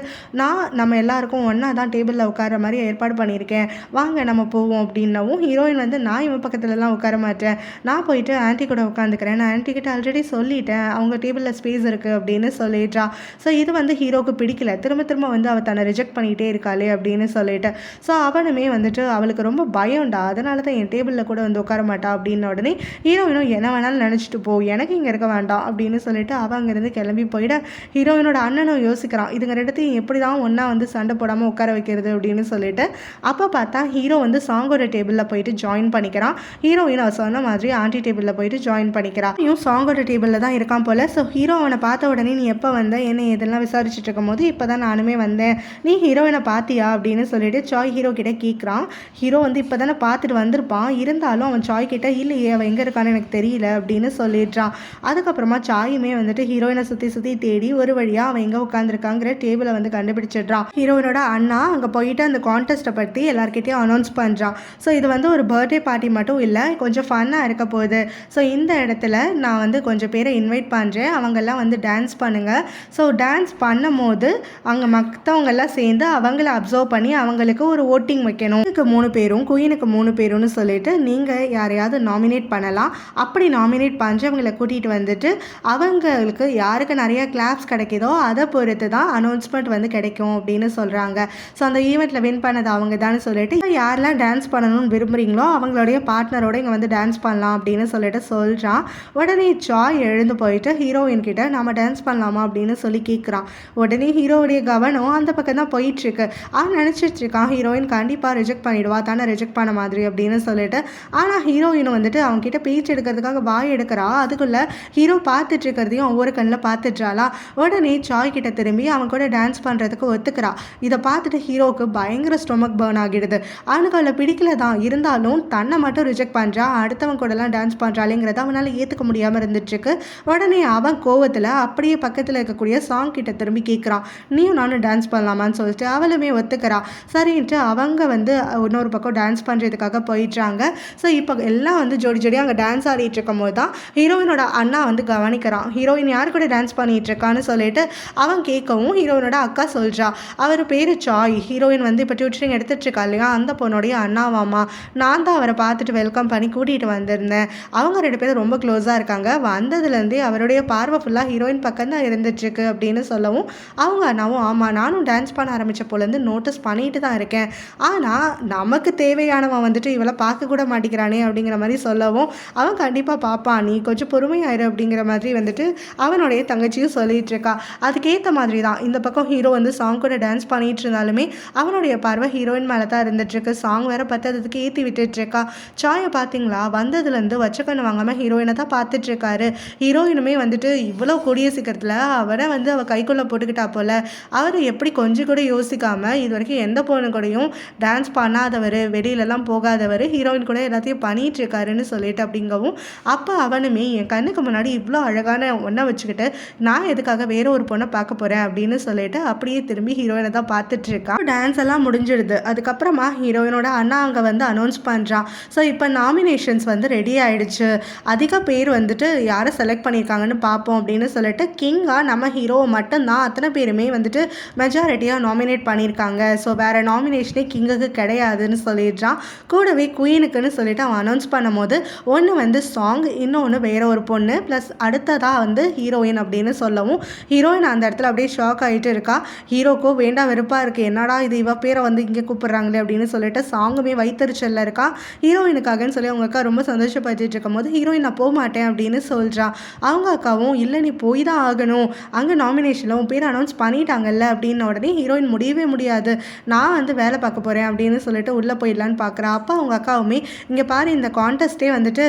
நம்ம எல்லாருக்கும் ஒன்றா தான் டேபிளில் உட்கார மாதிரி ஏற்பாடு பண்ணியிருக்கேன், வாங்க நம்ம போவோம் அப்படின்னவும் ஹீரோயின் வந்து நான் இவன் பக்கத்துலலாம் உட்கார மாட்டேன், நான் போயிட்டு ஆன்ட்டி கூட உட்காந்துக்கிறேன், நான் ஆன்ட்டி கிட்ட ஆல்ரெடி சொல்லிட்டேன் அவங்க டேபிளில் ஸ்பேஸ் இருக்குது அப்படின்னு சொல்லிடுறா. ஸோ இது வந்து ஹீரோவுக்கு பிடிக்கல, திரும்ப திரும்ப வந்து அவள் தன்னை ரிஜெக்ட் பண்ணிகிட்டே இருக்காளே அப்படின்னு சொல்லிட்டு. ஸோ அவனுமே வந்துட்டு அவளுக்கு ரொம்ப பயம்டா, அதனால தான் என் டேபிளில் கூட வந்து உட்கார மாட்டா அப்படின்ன உடனே ஹீரோயினும் என்ன வேணாலும் நினச்சிட்டு போ, எனக்கு இங்கே இருக்க வேண்டாம் அப்படின்னு சொல்லிட்டு அவள் அங்கேருந்து கிளம்பி போயிட. ஹீரோயினோட அண்ணனும் யோசிக்கிறான், இதுங்க 2த்தையும் எப்படி தான் ஒன்றா வந்து சண்டை போடாமல் உட்கார வைக்கிறது அப்படின்னு சொல்லிட்டு. அப்போ பார்த்தா ஹீரோ வந்து சாங்கோட டேபிளில் போயிட்டு ஜாயின் பண்ணிக்கிறான். ஹீரோயின் அவள் சொன்ன மாதிரி ஆன்டி டேபிளில் போயிட்டு ஜாயின் பண்ணிக்கிறான். இவன் சாங்கோட டேபிளில் தான் இருக்கான் போல். ஸோ ஹீரோ அவனை பார்த்த உடனே நீ எப்போ வந்த என்ன இதெல்லாம் விசாரிச்சுட்டு இருக்கும் போது இப்போ தான் நானுமே வந்தேன், நீ ஹீரோயினை பார்த்தியா அப்படின்னு சொல்லிட்டு சாய் ஹீரோ கிட்டே கேட்குறான். ஹீரோ வந்து இப்போ தானே பார்த்துட்டு வந்திருப்பான், இருந்தாலும் அவன் சாய் கிட்ட இல்லையே அவன் எங்கே இருக்கான்னு எனக்கு தெரியல அப்படின்னு சொல்லிடுறான். அதுக்கப்புறமா சாயுமே வந்துட்டு ஹீரோயினை சுற்றி தேடி ஒரு வழியாக அவன் எங்கே உட்காந்துருக்காங்கிற டேபிளை வந்து கண்டுபிடிச்சிடுறான். ஹீரோயினோட அண்ணா அங்கே போயிட்டு அந்த கான்டெஸ்ட்டை பற்றி எல்லாருக்கிட்டையும் அனௌன்ஸ் பண்ணுறான். ஸோ இது வந்து ஒரு பர்த்டே பார்ட்டி மட்டும் இல்லை, கொஞ்சம் ஃபன்னாக இருக்க போகுது. ஸோ இந்த இடத்துல நான் வந்து கொஞ்சம் பேரை இன்வைட் பண்ணுறேன், அவங்கெல்லாம் வந்து டான்ஸ் பண்ணுங்கள். ஸோ டான்ஸ் பண்ணும் போது அங்கே மற்றவங்கெல்லாம் சேர்ந்து அவங்கள அப்சர்வ் பண்ணி அவங்களுக்கு ஒரு ஓட்டிங் வைக்கணும். இதுக்கு 3 பேரும் குயினுக்கு 3 பேரும்னு சொல்லிட்டு நீங்கள் யாரையாவது நாமினேட் பண்ணலாம். அப்படி நாமினேட் பண்ணுறவங்களை கூட்டிகிட்டு வந்துட்டு அவங்களுக்கு யாருக்கு நிறைய கிளாப்ஸ் கிடைக்குதோ அதை பொறுத்து தான் அனௌன்ஸ்மெண்ட் வந்து கிடைக்கும் அப்படின்னு சொல்கிறாங்க. சொல்கிறாங்க. ஸோ அந்த ஈவெண்ட்டில் வின் பண்ணது அவங்க தான்னு சொல்லிட்டு யாரெல்லாம் டான்ஸ் பண்ணணும்னு விரும்புகிறீங்களோ அவங்களுடைய பார்ட்னரோட இங்கே வந்து டான்ஸ் பண்ணலாம் அப்படின்னு சொல்லிட்டு சொல்கிறான். உடனே ஜாய் எழுந்து போயிட்டு ஹீரோயின் கிட்ட நம்ம டான்ஸ் பண்ணலாமா அப்படின்னு சொல்லி கேட்குறான். உடனே ஹீரோவுடைய கவனம் அந்த பக்கம் தான் போயிட்டுருக்கு. அவன் நினச்சிட்டு இருக்கான் ஹீரோயின் கண்டிப்பாக ரிஜெக்ட் பண்ணிடுவா தானே ரிஜெக்ட் பண்ண மாதிரி அப்படின்னு சொல்லிட்டு. ஆனால் ஹீரோயின் வந்துட்டு அவங்ககிட்ட பேச்சு எடுக்கிறதுக்காக வாய் எடுக்கிறா. அதுக்குள்ளே ஹீரோ பார்த்துட்டு இருக்கிறதையும் ஒவ்வொரு கண்ணில் பார்த்துட்றாளா. உடனே ஜாய் கிட்ட திரும்பி அவன் கூட டான்ஸ் பண்ணுறதுக்கு ஒத்துக்கிறா. இதை பார்த்துட்டு ஹீரோவுக்கு பயங்கர ஸ்டொமக் பர்ன் ஆகிடுது. அவனுக்கு அவளை பிடிக்கல தான், இருந்தாலும் தன்னை மட்டும் ரிஜெக்ட் பண்ணுறா, அடுத்தவன் கூடலாம் டான்ஸ் பண்ணுறாளேங்கிறத அவனால் ஏற்றுக்க முடியாமல் இருந்துட்டுருக்கு. உடனே அவன் கோவத்தில் அப்படியே பக்கத்தில் இருக்கக்கூடிய சாங் கிட்ட திரும்பி கேட்குறான், நீயும் நானும் டான்ஸ் பண்ணலாமான்னு சொல்லிட்டு அவளுமே ஒத்துக்கிறா. சரின்ட்டு அவங்க வந்து இன்னொரு பக்கம் டான்ஸ் பண்ணுறதுக்காக போயிடுறாங்க. ஸோ இப்போ எல்லாம் வந்து ஜோடி ஜோடியாக அங்கே டான்ஸ் ஆடிட்டு இருக்கும் போது தான் ஹீரோயினோட அண்ணா வந்து கவனிக்கிறான். ஹீரோயின் யார் கூட டான்ஸ் பண்ணிட்டு இருக்கான்னு சொல்லிட்டு அவன் கேட்கவும் ஹீரோயினோட அக்கா சொல்கிறா, அவர் பேர் சாய், ஹீரோயின் வந்து இப்போ டியூட்டரிங் எடுத்துட்டு இருக்கா இல்லையா, அந்த பொண்ணுடைய அண்ணாவாமா, நான் தான் அவரை பார்த்துட்டு வெல்கம் பண்ணி கூட்டிகிட்டு வந்திருந்தேன். அவங்க 2 பேரும் ரொம்ப க்ளோஸாக இருக்காங்க. வந்ததுலேருந்தே அவருடைய பார்வை ஃபுல்லாக ஹீரோயின் பக்கம் தான் இருந்துட்டுருக்கு அப்படின்னு சொல்லவும் அவங்க அண்ணாவும், ஆமாம் நானும் டான்ஸ் பண்ண ஆரம்பித்த போலேருந்து நோட்டீஸ் பண்ணிட்டு தான் இருக்கேன், ஆனால் நமக்கு தேவையானவன் வந்துட்டு இவளை பார்க்க கூட மாட்டேங்கிறானே அப்படிங்கிற மாதிரி சொல்லவும் அவன் கண்டிப்பாக பார்ப்பான், நீ கொஞ்சம் பொறுமையாயிரு அப்படிங்கிற மாதிரி வந்துட்டு அவனுடைய தங்கச்சியும் சொல்லிட்டு இருக்கா. அதுக்கேற்ற மாதிரி தான் இந்த பக்கம் ஹீரோ வந்து சாங் கூட டான்ஸ் பண்ணிட்டு இருந்தாலுமே அவனுடைய பார்வை ஹீரோயின் மேலே தான் இருந்துட்டுருக்கு. சாங் வேற பத்ததுக்கு ஏற்றி விட்டுட்டு இருக்கா. சாயை பார்த்தீங்களா, வந்ததுலேருந்து வச்ச கண்ணு வாங்காமல் ஹீரோயினை தான் பார்த்துட்டு இருக்காரு. ஹீரோயினுமே வந்துட்டு இவ்வளோ கூடிய சீக்கிரத்தில் அவரை வந்து அவள் கைக்குள்ளே போட்டுக்கிட்டா போல. அவர் எப்படி கொஞ்சம் கூட யோசிக்காமல் இது வரைக்கும் எந்த பொண்ணு கூடயும் டான்ஸ் பண்ணாதவர், வெளியிலலாம் போகாதவர், ஹீரோயின் கூட எல்லாத்தையும் பண்ணிட்டு இருக்காருன்னு சொல்லிட்டு அப்படிங்கவும் அப்போ அவனுமே என் கண்ணுக்கு முன்னாடி இவ்வளோ அழகான ஒன்றை வச்சுக்கிட்டு நான் எதுக்காக வேற ஒரு பொண்ணை பார்க்க போகிறேன் அப்படின்னு சொல்லிட்டு அப்படியே திரும்பி ஹீரோயினை தான் பார்த்துட்டு இருக்கான். டான்ஸ் எல்லாம் முடிஞ்சிடுது. அதுக்கப்புறமா ஹீரோயினோட அண்ணா அங்கே வந்து அனௌன்ஸ் பண்ணுறான். ஸோ இப்போ நாமினேஷன்ஸ் வந்து ரெடி ஆகிடுச்சு, அதிக பேர் வந்துட்டு யாரை செலக்ட் பண்ணியிருக்காங்கன்னு பார்ப்போம் அப்படின்னு சொல்லிட்டு கிங்காக நம்ம ஹீரோவை மட்டும்தான் அத்தனை பேருமே வந்துட்டு மெஜாரிட்டியாக நாமினேட் பண்ணியிருக்காங்க. ஸோ வேறு நாமினேஷனே கிங்குக்கு கிடையாதுன்னு சொல்லிடுறான். கூடவே குயினுக்குன்னு சொல்லிட்டு அவன் அனௌன்ஸ் பண்ணும்போது ஒன்று வந்து சாங், இன்னொன்று வேற ஒரு பொண்ணு, ப்ளஸ் அடுத்ததாக வந்து ஹீரோயின் அப்படின்னு சொல்லவும் ஹீரோயின் அந்த இடத்துல அப்படியே ஷாக் ஆகிட்டு இருக்கா. ஹீரோக்கோ வேண்டா வெறுப்பாக இருக்குது, என்னடா இது இவ பேரை வந்து இங்கே கூப்பிட்றாங்களே அப்படின்னு சொல்லிட்டு சாங்குமே வைத்தறிச்சலில் இருக்கா. ஹீரோயினுக்காகன்னு சொல்லி அவங்க அக்கா ரொம்ப சந்தோஷப்பட்டுட்டு இருக்கும் போது ஹீரோயின் நான் போக மாட்டேன் அப்படின்னு சொல்கிறான். அவங்க அக்காவும் இல்லை நீ போய் தான் ஆகணும், அங்கே நாமினேஷனில் உன் பேர் அனௌன்ஸ் பண்ணிட்டாங்கல்ல அப்படின்னு. உடனே ஹீரோயின் முடியவே முடியாது, நான் வந்து வேலை பார்க்க போகிறேன் அப்படின்னு சொல்லிட்டு உள்ளே போயிடலான்னு பார்க்குறா. அப்போ அவங்க அக்காவுமே இங்கே பாரு இந்த கான்டெஸ்ட்டே வந்துட்டு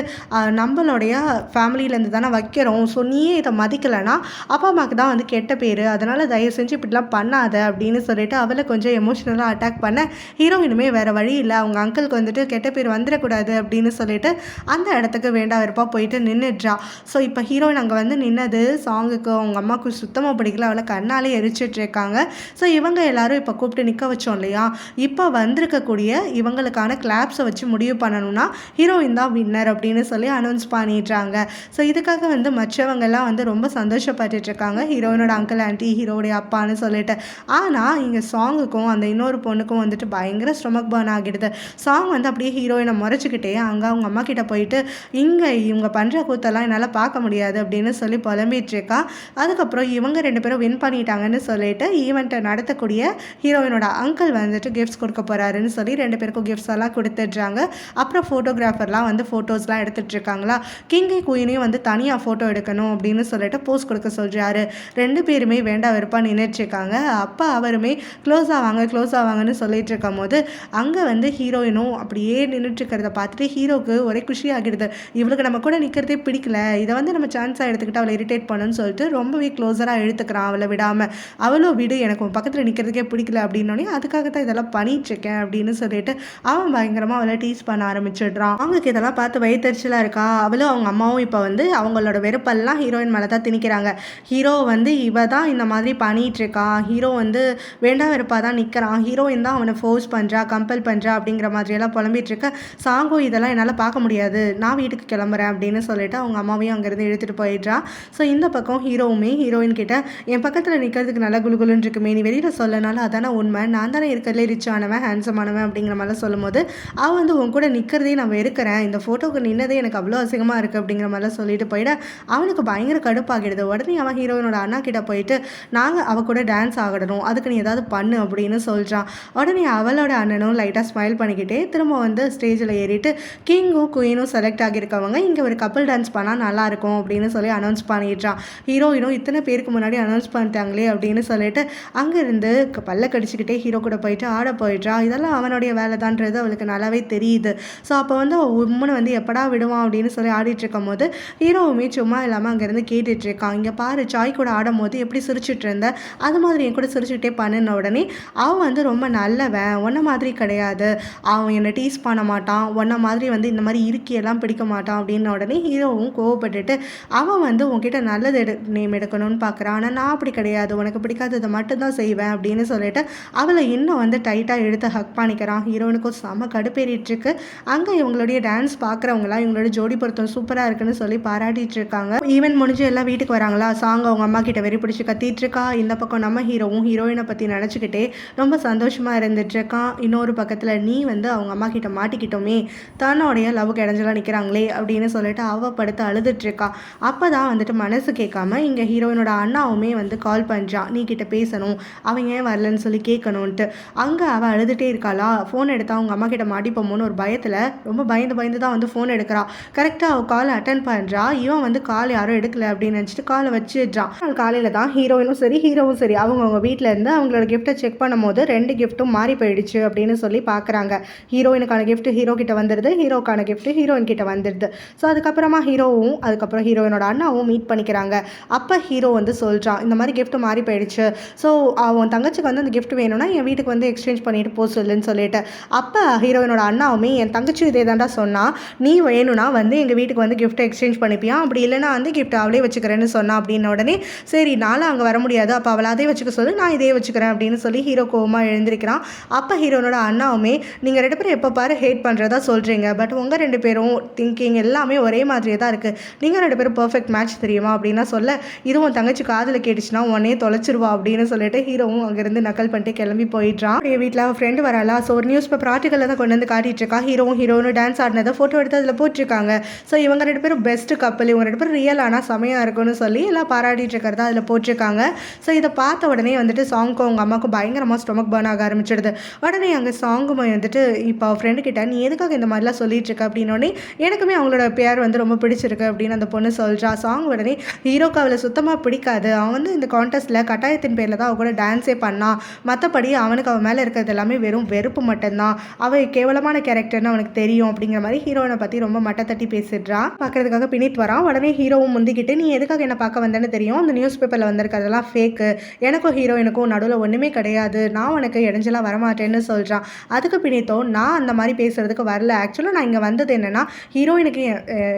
நம்மளுடைய ஃபேமிலியிலேருந்து தானே வைக்கிறோம், ஸோ நீயே இதை மதிக்கலைன்னா அப்பா அம்மாவுக்கு தான் வந்து கெட்ட பேர், அதனால் தயவு செஞ்சு இப்படிலாம் பண்ணாத அப்படின்னு சொல்லிட்டு அவளை கொஞ்சம் எமோஷ்னலாக அட்டாக் பண்ண ஹீரோயினுமே வேறு வழி இல்லை, அவங்க அங்கிளுக்கு வந்துட்டு கெட்ட பேர் வந்துடக்கூடாது அப்படின்னு சொல்லிட்டு அந்த இடத்துக்கு வேண்டா வெறுப்பாக போயிட்டு நின்றுட்றா. ஸோ இப்போ ஹீரோயின் அங்கே வந்து நின்னது சாங்குக்கு அவங்க அம்மாவுக்கு சுத்தமாக பிடிக்கல, அவளை கண்ணாலே எரிச்சிட்டு இருக்காங்க. ஸோ இவங்க எல்லாரும் இப்போ கூப்பிட்டு நிற்க வச்சோம் இல்லையா, இப்போ வந்திருக்கக்கூடிய இவங்களுக்கான கிளாப்ஸை வச்சு முடிவு பண்ணணும்னா ஹீரோயின் தான் வின்னர் அப்படின்னு சொல்லி அனௌன்ஸ் பண்ணிடுறாங்க. ஸோ இதுக்காக வந்து மற்றவங்கெல்லாம் வந்து ரொம்ப சந்தோஷப்பட்டுட்டு இருக்காங்க, ஹீரோயினோட அங்கிள் ஆண்டி, ஹீரோடைய அப்பான்னு சொல்லிட்டு. ஆனால் இங்கே சாங்குக்கும் அந்த இன்னொரு பொண்ணுக்கும் வந்துட்டு பயங்கர ஸ்டொமக் பர்ன் ஆகிடுது. சாங் வந்து அப்படியே ஹீரோயினை முறைச்சிக்கிட்டே அங்கே அவங்க அம்மா கிட்ட போயிட்டு இங்கே இவங்க பண்ணுற கூத்தெல்லாம் என்னால் பார்க்க முடியாது அப்படின்னு சொல்லி புலம்பிட்டு இருக்கா. அதுக்கப்புறம் இவங்க 2 பேரும் வின் பண்ணிட்டாங்கன்னு சொல்லிட்டு ஈவெண்ட்டை நடத்தக்கூடிய ஹீரோயினோட அங்கிள் வந்துட்டு கிஃப்ட்ஸ் கொடுக்க போகிறாருன்னு சொல்லி 2 பேருக்கும் கிஃப்ட்ஸ் எல்லாம் கொடுத்துட்றாங்க. அப்புறம் ஃபோட்டோகிராஃபர்லாம் வந்து ஃபோட்டோஸ்லாம் எடுத்துகிட்டு இருக்காங்களா. கிங்கை குயினையும் வந்து தனியாக ஃபோட்டோ எடுக்கணும் அப்படின்னு சொல்லிட்டு போஸ்ட் கொடுக்க சொல்கிறாரு. 2 பேருமே வேண்டா வெறுப்பாக நின்றுட்டுருக்காங்க. அப்போ அவருமே க்ளோஸ் ஆவாங்கன்னு சொல்லிட்டு இருக்கும் போது அங்கே வந்து ஹீரோயினும் அப்படியே நின்றுட்டுருக்கிறத பார்த்துட்டு ஹீரோக்கு ஒரே குஷி ஆகிடுது. இவளுக்கு நம்ம கூட நிற்கிறதே பிடிக்கல, இதை வந்து நம்ம சான்ஸாக எடுத்துக்கிட்டு அவளை இரிட்டேட் பண்ணணும்னு சொல்லிட்டு ரொம்பவே க்ளோஸராக இழுத்துக்கிறான் அவளை விடாமல். அவளோ விடு, எனக்கு உன் பக்கத்தில் நிற்கிறதுக்கே பிடிக்கல அப்படின்னோடனே அதுக்காக தான் இதெல்லாம் பண்ணிட்டுருக்கேன் அப்படின்னு சொல்லிட்டு அவன் பயங்கரமாக அவளை டீஸ் பண்ண ஆரம்பிச்சிடுறான். அவங்களுக்கு இதெல்லாம் பார்த்து வயிற்றுச்சலாக இருக்கா. அவளும் அவங்க அம்மாவும் இப்போ வந்து அவங்களோட வெறுப்பெல்லாம் ஹீரோயின் மேலே தான் திணிக்கிறாங்க. ஹீரோ வந்து இவ தான் இந்த மாதிரி பண்ணிகிட்ருக்கா, ஹீரோ வந்து வேண்டா வெறுப்பாக தான் நிற்கிறான், ஹீரோயின் தான் அவனை ஃபோர்ஸ் பண்ணுறா, கம்பல் பண்ணுறா அப்படிங்கிற மாதிரியெல்லாம் புலம்பிகிட்டு இருக்க. சாங்கும் இதெல்லாம் என்னால் பார்க்க முடியாது, நான் வீட்டுக்கு கிளம்புறேன் அப்படின்னு சொல்லிட்டு அவங்க அம்மாவையும் அங்கேருந்து எடுத்துகிட்டு போயிடுறா. ஸோ இந்த பக்கம் ஹீரோவுமே ஹீரோயின் கிட்ட என் பக்கத்தில் நிற்கிறதுக்கு நல்லா குலுகுலுன்னு இருக்குமே, நீ வெளியில் சொல்லனாலும் அதான உண்மை, நான் தானே இருக்கிறதுலே ரிச் ஆனவன் ஹேண்ட்ஸமானவன் அப்படிங்கிற மாதிரிலாம் சொல்லும்போது அவன் வந்து உன் கூட நிற்கிறதே நான் வெறுக்கிறேன், இந்த ஃபோட்டோக்கு நின்னதே எனக்கு அவ்வளோ அசிங்கமாக இருக்குது அப்படிங்கிற மாதிரிலாம் சொல்லிட்டு போயிட அவனுக்கு பயங்கர கடுப்பாகிடுது. உடனே அவன் ஹீரோயினோட அண்ணா கிட்ட போயிட்டு நாங்கள் அவ கூட டான்ஸ் ஆகணும், அதுக்கு நீ ஏதாவது ஏதாவது பண்ணு அப்படின்னு சொல்கிறான். உடனே அவளோட அண்ணனும் லைட்டாக ஸ்மைல் பண்ணிக்கிட்டே திரும்ப வந்து ஸ்டேஜில் ஏறிட்டு கிங்கும் குயினும் செலக்ட் ஆகியிருக்கவங்க இங்கே ஒரு கப்பல் டான்ஸ் பண்ணால் நல்லாயிருக்கும் அப்படின்னு சொல்லி அனௌன்ஸ் பண்ணிடுறான். ஹீரோயினும் இத்தனை பேருக்கு முன்னாடி அனௌன்ஸ் பண்ணிட்டாங்களே அப்படின்னு சொல்லிட்டு அங்கேருந்து பல்ல கடிச்சிக்கிட்டே ஹீரோ கூட போயிட்டு ஆட போயிடுறா. இதெல்லாம் அவனுடைய வேலை தான்றது அவளுக்கு நல்லாவே தெரியுது. ஸோ அப்போ வந்து உம்மனை வந்து எப்படா விடுவான் அப்படின்னு சொல்லி ஆடிட்டு இருக்கும் போது ஹீரோவுமே சும்மா இல்லாமல் அங்கேருந்து கேட்டுட்டு இருக்கான். இங்கே பாரு, சாய் கூட ஆடும் போது எப்படி சிரிச்சுட்டு இருந்த, அது மாதிரி என் கூட சிரிச்சுட்டே பண்ணின உடனே அவன் வந்து ரொம்ப நல்லவன், உன்ன மாதிரி கிடையாது, அவன் என்னை டீஸ் பண்ண மாட்டான், உன்ன மாதிரி வந்து இந்த மாதிரி இறுக்கியெல்லாம் பிடிக்க மாட்டான் அப்படின்ன உடனே ஹீரோவும் கோவப்பட்டுட்டு அவன் வந்து உன்கிட்ட நல்லது நேம் எடுக்கணும்னு பார்க்குறான். ஆனால் நான் அப்படி கிடையாது, உனக்கு பிடிக்காததை மட்டும்தான் செய்வேன் அப்படின்னு சொல்லிட்டு அவளை இன்னும் வந்து டைட்டாக எடுத்து ஹக் பண்ணிக்கிறான். ஹீரோனுக்கும் செம்ம கடுப்பேறிட்டுருக்கு. அங்கே இவங்களுடைய டான்ஸ் பார்க்குறவங்களாம் இவங்களோட ஜோடி பொருத்தம் சூப்பராக இருக்குன்னு சொல்லி பாராட்டிட்டு இருக்காங்க. ஈவென்ட் முடிஞ்சு எல்லாம் வீட்டுக்கு வராங்களா, சாங் அவங்க அம்மா கிட்ட வெறி பிடிச்சி கத்திட்டு இருக்கா. இந்த பக்கம் நம்ம ஹீரோவும் ஹீரோயினை பற்றி நினச்சிக்கிட்டே ரொம்ப சந்தோஷமாக இருந்துட்டுருக்கான். இன்னொரு பக்கத்தில் நீ வந்து அவங்க அம்மா கிட்ட மாட்டிக்கிட்டோமே, தன்னோடைய லவ்வுக்கு இடைஞ்சலாம் நிற்கிறாங்களே அப்படின்னு சொல்லிட்டு அவ படுத்து அழுதுட்டுருக்கா. அப்போ தான் வந்துட்டு மனசு கேட்காம இங்கே ஹீரோயினோட அண்ணாவுமே வந்து கால் பண்ணுறான். நீ கிட்ட பேசணும், அவங்க ஏன் வரலன்னு சொல்லி கேட்கணுன்ட்டு. அங்கே அவள் அழுதுகிட்டே இருக்காளா. ஃபோன் எடுத்தா அவங்க அம்மா கிட்ட மாட்டிப்போமோன்னு ஒரு பயத்தில் ரொம்ப பயந்து தான் வந்து ஃபோன் எடுக்கிறா. கரெக்டாக அவள் காலை அட்டன் பண்ணுறா. இவன் வந்து கால் யாரும் எடுக்கல அப்படின்னு நினச்சிட்டு காலை வச்சிடுறான். காலையில் தான் ஹீரோயினும் சரி ஹீரோவும் சரி அவங்க வீட்டில் இருந்து அவங்களோட கிஃப்ட்டை செக் பண்ணும் போது 2 கிஃப்ட்டும் மாறி போயிடுச்சு அப்படின்னு சொல்லி பார்க்குறாங்க. ஹீரோயினுக்கான கிஃப்ட் ஹீரோ கிட்ட வந்துடுது, ஹீரோக்கான கிஃப்ட் ஹீரோயின் கிட்ட வந்துடுது. ஸோ அதுக்கப்புறமா ஹீரோவும் அதுக்கப்புறம் ஹீரோயினோட அண்ணாவும் மீட் பண்ணிக்கிறாங்க. அப்போ ஹீரோ வந்து சொல்கிறான், இந்த மாதிரி கிஃப்ட் மாறி போயிடுச்சு, ஸோ அவன் தங்கச்சிக்கு வந்து அந்த கிஃப்ட் வேணும்னா என் வீட்டுக்கு வந்து எக்ஸ்சேஞ்ச் பண்ணிட்டு போ சொல்லுன்னு சொல்லிட்டு. அப்போ ஹீரோயினோட அண்ணாவுமே என் தங்கச்சி இதே தாண்டா சொன்னா, நீ வேணும்னா வந்து எங்கள் வீட்டுக்கு வந்து கிஃப்ட்டை எக்ஸ்சேஞ்ச் பண்ணிப்பியா, அப்படி இல்லைனா வந்து கிஃப்ட் அவளே வச்சுக்கிறேன்னு சொன்னா. அப்படின்ன உடனே சரி நானும் அங்கே வர முடியாது, அப்போ அவளை அதே வச்சுக்க சொல்லு, நான் இதே வச்சுக்கிறேன் அப்படின்னு சொல்லி ஹீரோ கோவமாக எழுந்திருக்கிறான். அப்போ ஹீரோனோட அண்ணாவுமே நீங்கள் 2 பேரும் எப்போ பாரு ஹேட் பண்ணுறதா சொல்கிறீங்க, பட் உங்கள் 2 பேரும் திங்கிங் எல்லாமே ஒரே மாதிரியே தான் இருக்குது, நீங்கள் 2 பேரும் பர்ஃபெக்ட் மேட்ச் தெரியுமா அப்படின்னா சொல்ல, இதுவும் தங்கச்சி காதில் கேட்டுச்சுன்னா உடனே தொலைச்சிருவா அப்படின்னு சொல்லிட்டு ஹீரோவும் அங்கேருந்து நக்கல் பண்ணிட்டு கிளம்பி போயிடுறான். என் வீட்டில் அவன் ஃப்ரெண்டு வராளா, ஸோ ஒரு நியூஸ் பேப்பர் ஆர்டிக்கலில் தான் கொண்டு வந்து காட்டிட்டு இருக்கா. ஹீரோவும் ஹீரோனும் டான்ஸ் ஆடினதை ஃபோட்டோ எடுத்து அதில் போட்டிருக்காங்க. ஸோ இவங்க 2 பேரும் பெஸ்ட் கப்பல், இவங்க 2 பேரும் ரியல் ஆனால் செமையாக இருக்கும்னு சொல்லி எல்லாம் பாராட்டிட்டு இருக்கிறதா அதில் போட்டிருக்காங்க. ஸோ இதை பார்த்த உடனே வந்துட்டு சாங்க்கும் அவங்க அம்மாவுக்கும் பயங்கரமாக ஸ்டொமக் பர்ன் ஆக ஆரம்பிச்சிடுது. உடனே அங்கே சாங்கும் வந்துட்டு இப்போ ஃப்ரெண்டு கிட்ட நீ எதுக்காக இந்த மாதிரிலாம் சொல்லிட்டு இருக்க அப்படின்னோடனே எனக்குமே அவங்களோட பேர் வந்து ரொம்ப பிடிச்சிருக்கு அப்படின்னு அந்த பொண்ணு சொல்கிறா. சாங் உடனே ஹீரோக்கு அவளை சுத்தமாக பிடிக்காது, அவன் வந்து இந்த கான்டெஸ்ட்டில் கட்டாயத்தின் பேரில் தான் அவ கூட டான்ஸே பண்ணான், மற்றபடி அவனுக்கு அவன் மேலே இருக்கிறது எல்லாமே வெறும் வெறுப்பு மட்டும்தான், அவள் கேவலமான கேரக்டர்னு அவனுக்கு தெரியும் அப்படிங்கிற மாதிரி ஹீரோனை பற்றி ரொம்ப மட்டை தட்டி பேசிடுறா. பார்க்கறதுக்காக பின்னிட்டு வரான். உடனே ஹீரோவும் முந்திக்கிட்டு நீ எதுக்காக என்னை பார்க்க வந்தேன்னு தெரியும், அந்த நியூஸ் பேப்பரில் வந்திருக்கிறதெல்லாம் ஃபேக்கு, எனக்கும் ஹீரோயினுக்கும் நடுவில் ஒன்றுமே கிடையாது, நான் உனக்கு இடைஞ்சலாக வரமாட்டேன்னு சொல்கிறான். அதுக்கு பின்னித்தோ நான் அந்த மாதிரி பேசுகிறதுக்கு வரல, ஆக்சுவலாக நான் இங்கே வந்தது என்னென்னா ஹீரோயினுக்கு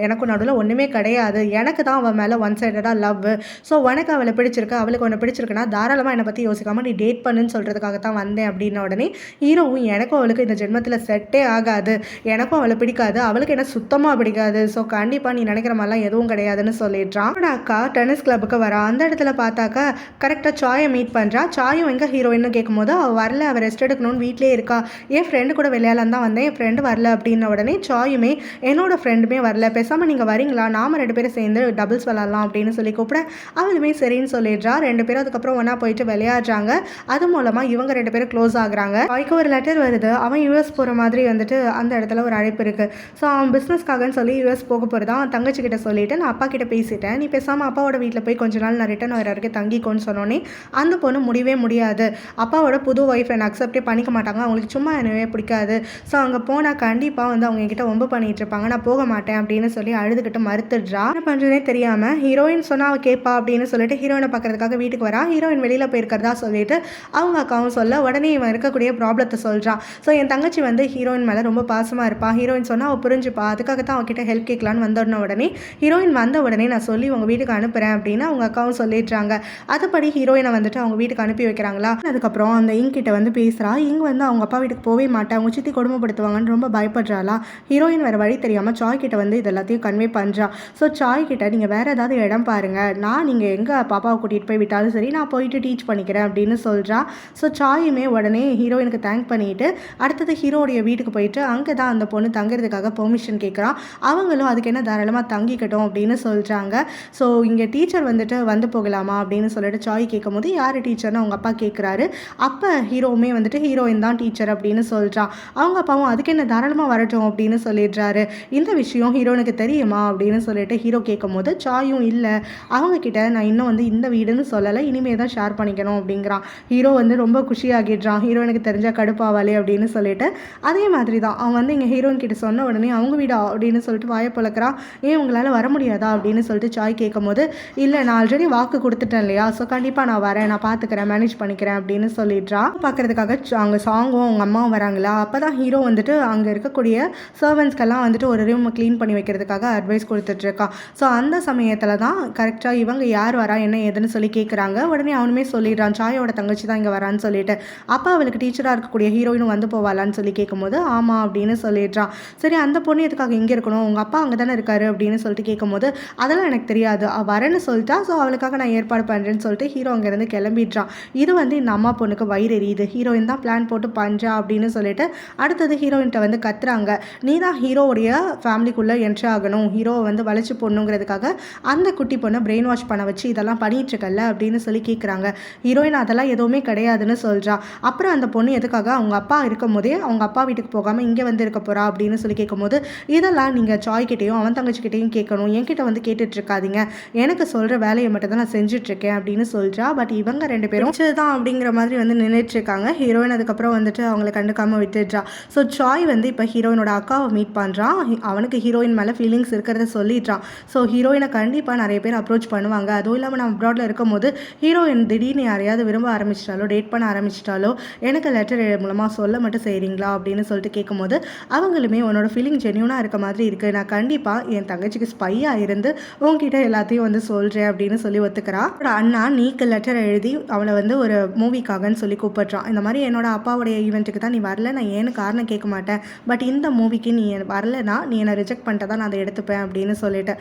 எனக்கும் நடுவில் ஒன்றுமே கிடையாது, எனக்கு தான் அவன் மேலே ஒன் சைடடாக லவ், ஸோ உனக்கு அவளை பிடிச்சிருக்கு அவளுக்கு ஒன்று பிடிச்சிருக்குன்னா தாராளமாக என்னை பற்றி யோசிக்காமல் நீ டேட் பண்ணுன்னு சொல்கிறதுக்காக தான் வந்தேன் அப்படின்ன உடனே ஹீரோவும் எனக்கும் அவளுக்கு இந்த ஜென்மத்தில் செட்டே ஆகாது, எனக்கும் அவளை பிடிக்காது, அவளுக்கு என்ன சுத்தமாக பிடிக்காது, ஸோ கண்டிப்பாக நீ நினைக்கிற மாதிரிலாம் எதுவும் கிடையாதுன்னு சொல்லிடுறான். அக்கா டென்னிஸ் கிளப்புக்கு வரா. அந்த இடத்துல பார்த்தாக்கா கரெக்டாக சாயை மீட் பண்ணுறா. சாயும் எங்கே ஹீரோயின்னு கேட்கும்போது அவள் வரல, அவள் ரெஸ்ட் எடுக்கணும்னு வீட்டிலே இருக்கா, என் ஃப்ரெண்டு கூட விளையாடலாம் தான் வந்தேன், என் ஃப்ரெண்டு வரல அப்படின்ன உடனே சாயுமே என்னோட ஃப்ரெண்டுமே வரல, பேசாமல் நீங்கள் வரீங்களா, நாம 2 பேரும் சேர்ந்து டபுள்ஸ் விளாட்லாம் அப்படின்னு சொல்லி கூப்பிட அவளுமே சரின்னு சொல்லிடுறா. 2 பேரும் அதுக்கப்புறம் ஒன்றா போயிட்டு விளையாடுறாங்க. அது மூலமாக இவங்க 2 பேரும் க்ளோஸ் ஆகுறாங்க. அவனுக்கு ஒரு லெட்டர் வருது, அவன் யூஎஸ் போகிற மாதிரி வந்துட்டு அந்த இடத்துல ஒரு அழைப்பு இருக்குது. ஸோ அவன் பிஸ்னஸ்க்காகன்னு சொல்லி யூஎஸ் போக போகிறதா அவன் தங்கச்சி கிட்ட சொல்லிவிட்டு நான் அப்பா கிட்ட பேசிட்டேன், நீ பேசாமல் அப்பாவோட வீட்டில் போய் கொஞ்ச நாள் நான் ரிட்டர்ன் வர வரைக்கும் தங்கிக்கோன்னு சொன்னோன்னே அந்த பொண்ணு முடியவே முடியாது, அப்பாவோட புது ஒய்ஃப் என்னை அக்செப்டே பண்ணிக்க மாட்டாங்க, அவங்களுக்கு சும்மா என்னவே பிடிக்காது, ஸோ அங்கே போனால் கண்டிப்பாக வந்து அவங்க என்கிட்ட ஒம்பு பண்ணிகிட்டு இருப்பாங்க, நான் போக மாட்டேன் அப்படின்னு சொல்லி அழுதுகிட்டு மறுத்துடுறா. என்ன பண்ணுறதே தெரியாமல் ஹீரோயின் சொன்னால் அவள் கேட்பா அப்படின்னு சொல்லிட்டு ஹீரோயினை பார்க்கறதுக்காக வீட்டுக்கு வரா. ஹீரோயின் வெளியில் போயிருக்கிறதா சொல்லிட்டு அவங்க அக்காவும் சொல்ல உடனே இவன் இருக்கக்கூடிய ப்ராப்ளத்தை சொல்கிறான். ஸோ என் தங்கச்சி வந்து ஹீரோயின் மேலே ரொம்ப பாசமாக இருப்பாள், ஹீரோயின் சொன்னால் அவள் புரிஞ்சுப்பா, அதுக்காக தான் அவகிட்ட ஹெல்ப் கேட்கலான்னு வந்தோடனே உடனே ஹீரோயின் வந்த உடனே நான் சொல்லி உங்கள் வீட்டுக்கு அனுப்புகிறேன் அப்படின்னு அவங்க அக்காவும் சொல்லிடுறாங்க. அதுபடி ஹீரோயினை வந்துட்டு அவங்க வீட்டுக்கு அனுப்பி வைக்கிறாங்களா. அதுக்கப்புறம் அந்த கிட்ட வந்து பேசுகிறா. வந்து அவங்க அப்பா வீட்டுக்கு போகவே மாட்டேன், அவங்க சித்தி கொடுமைப்படுத்துவாங்கன்னு ரொம்ப பயப்படுறாளா. ஹீரோயின் வேறு வழி தெரியாமல் சாய் கிட்ட வந்து இது எல்லாத்தையும் கன்வே பண்ணுறா. ஸோ சாய் கிட்ட நீங்கள் வேறு ஏதாவது இடம் பாருங்கள், நான் நீங்கள் எங்கே பாப்பாவை கூட்டிகிட்டு போய் விட்டாலும் சரி நான் போயிட்டு டீச் பண்ணிக்கிறேன் அப்படின்னு சொல்கிறா. ஸோ சாயுமே உடனே ஹீரோயினுக்கு தேங்க் பண்ணிவிட்டு அடுத்தது ஹீரோடைய வீட்டுக்கு போயிட்டு அங்கே தான் அந்த பொண்ணு தங்குறதுக்காக பெர்மிஷன் கேட்குறான். அவங்களும் அதுக்கு என்ன தாராளமாக தங்கிக்கட்டும் அப்படின்னு சொல்கிறாங்க. ஸோ இங்கே டீச்சர் வந்துட்டு வந்து போகலாமா அப்படின்னு சொல்லிட்டு சாய் கேட்கும் போது யார் டீச்சர்னு அவங்க அப்பா கேட்குறாரு. அப்போ ஹீரோவுமே வந்துட்டு ஹீரோயின் தான் டீச்சர் அப்படின்னு சொல்கிறான். அவங்க அப்பாவும் அதுக்கு என்ன தாராளமாக வரட்டும் அப்படின்னு சொல்லிடுறாரு. இந்த விஷயம் ஹீரோனுக்கு தெரியுமா அப்படின்னு சொல்லிட்டு ஹீரோ கேட்கும்போது சாயும் இல்லை, அவங்கக்கிட்ட நான் இன்னும் வந்து இந்த வீடுன்னு சொல்லலை, இனிமே தான் ஷேர் பண்ணிக்கணும் அப்படிங்கிறான். ஹீரோ வந்து ரொம்ப குஷியாகிடுறான். ஹீரோனுக்கு தெரிஞ்சால் கடுப்பாவாளே அப்படின்னு சொல்லிட்டு அதே மாதிரி தான் அவன் வந்து எங்கள் ஹீரோயின் கிட்ட சொன்ன உடனே அவங்க வீடா அப்படின்னு சொல்லிட்டு வாயை பழக்கிறான். ஏன் உங்களால் வர முடியாதா அப்படின்னு சொல்லிட்டு சாய் கேட்கும்போது, இல்லை நான் ஆல்ரெடி வாக்கு கொடுத்துட்டேன் இல்லையா, ஸோ கண்டிப்பாக நான் வரேன், நான் பார்த்துக்கிறேன், மேனேஜ் பண்ணிக்கிறேன் அப்படின்னு சொல்லிடுறா. பார்க்குறதுக்காக அங்கே சாங்கும் அவங்க அம்மாவும் வராங்களா, அப்போ தான் ஹீரோ வந்துட்டு அங்கே இருக்கக்கூடிய சர்வன்ஸ்க்கெல்லாம் வந்துட்டு ஒரு ரூம் க்ளீன் பண்ணி வைக்கிறதுக்காக அட்வைஸ் கொடுத்துட்ருக்கான். ஸோ அந்த சமயத்தில் தான் கரெக்டாக இவங்க யார் வரா என்ன ஏதுன்னு சொல்லி கேட்குறாங்க. உடனே அவனுமே சொல்லிடுறான், சாயோட தங்கச்சி தான் இங்கே வரான்னு சொல்லிட்டு. அப்போ அவளுக்கு டீச்சராக இருக்கக்கூடிய ஹீரோயினும் வந்து போவாளான்னு சொல்லி கேட்கும்போது ஆமாம் அப்படின்னு சொல்லிடுறான். சரி அந்த பொண்ணு எதுக்காக இங்கே இருக்கணும், உங்கள் அப்பா அங்கே தானே இருக்காரு அப்படின்னு சொல்லிட்டு கேட்கும்போது அதெல்லாம் எனக்கு தெரியாது, வரேன்னு சொல்லிட்டா, ஸோ அவளுக்காக நான் ஏற்பாடு பண்ணுறேன்னு சொல்லிட்டு ஹீரோ அங்கேருந்து கிளம்பிடுறான். இது வந்து இந்த அம்மா பொண்ணுக்கு வயிறு எரியுது, ஹீரோயின் தான் பிளான் போட்டு பண்றா அப்படின்னு சொல்லிட்டு அடுத்தது ஹீரோயின்ட்ட வந்து கத்துறாங்க. நீ தான் ஹீரோவுடைய ஃபேமிலிக்குள்ளே என்ட்ரி ஆகணும், ஹீரோவை வந்து வளைச்சு போடணுங்கிறதுக்காக அந்த குட்டி பொண்ணை பிரெயின் வாஷ் பண்ண வச்சு இதெல்லாம் பண்ணிட்டு இருக்கல அப்படின்னு சொல்லி கேட்குறாங்க. ஹீரோயின் அதெல்லாம் எதுவுமே கிடையாதுன்னு சொல்கிறா. அப்புறம் அந்த பொண்ணு எதுக்காக அவங்க அப்பா இருக்கும் போதே அவங்க அப்பா வீட்டுக்கு போகாமல் இங்கே வந்து இருக்க போகிறா அப்படின்னு சொல்லி கேட்கும்போது, இதெல்லாம் நீங்கள் சாய்கிட்டையும் அவன் தங்கச்சிக்கிட்டையும் கேட்கணும், என்கிட்ட வந்து கேட்டுட்ருக்காதீங்க, எனக்கு சொல்கிற வேலையை மட்டும் தான் நான் செஞ்சுட்ருக்கேன் அப்படின்னு சொல்கிறா. பட் இவங்க ரெண்டு பேரும் தான் அப்படிங்கிற மாதிரி வந்து நின்றுட்டுருக்காங்க. ஹீரோயின் அதுக்கப்புறம் வந்துட்டு அவங்களை கண்டுக்காமல் விட்டுடுறா. ஸோ சாய் வந்து இப்போ ஹீரோயினோட அக்காவை மீட் பண்ணுறான். அவனுக்கு ஹீரோயின் மேலே ஃபீலிங்ஸ் இருக்கிறத சொல்லிடுறான். ஸோ ஹீரோயினை கண்டிப்பாக நிறைய பேர் அப்ரோச் பண்ணுவாங்க. அதுவும் இல்லாமல் நம்ம அப்ராடில் இருக்கும் போது ஹீரோயின் திடீர்னு யாரையாவது விரும்ப ஆரம்பிச்சிட்டாலோ டேட் பண்ண ஆரம்பிச்சிட்டாலோ எனக்கு லெட்டர் மூலமாக சொல்ல மட்டும் செய்கிறீங்களா அப்படின்னு சொல்லிட்டு கேட்கும்போது அவங்களுமே உன்னோட ஃபீலிங் ஜென்யூனாக இருக்க மாதிரி இருக்குது, நான் கண்டிப்பாக என் தங்கச்சிக்கு ஸ்பையாக இருந்து உங்ககிட்ட எல்லாத்தையும் வந்து சொல்கிறேன் அப்படின்னு சொல்லி ஒத்துக்கிறா. அண்ணா நீக்கு லெட்டர் எழுதி அவளை வந்து ஒரு மூவிக்காகன்னு சொல்லி கூப்பிட்றான். இந்த மாதிரி என்னோட அப்பாவுடைய ஈவெண்ட்டுக்கு தான் நீ வரல, நான் ஏன்னு காரணம் கேட்க மாட்டேன், பட் இந்த மூவிக்கு நீ வரலனா நீ என்னை ரிஜெக்ட் பண்ணிட்டு தான் நான் அதை எடுத்துப்பேன் அப்படின்னு சொல்லிட்டு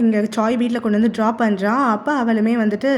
இங்கே சாய் வீட்டில் கொண்டு வந்து ட்ராப் பண்ணுறான். அப்போ அவளுமே வந்துட்டு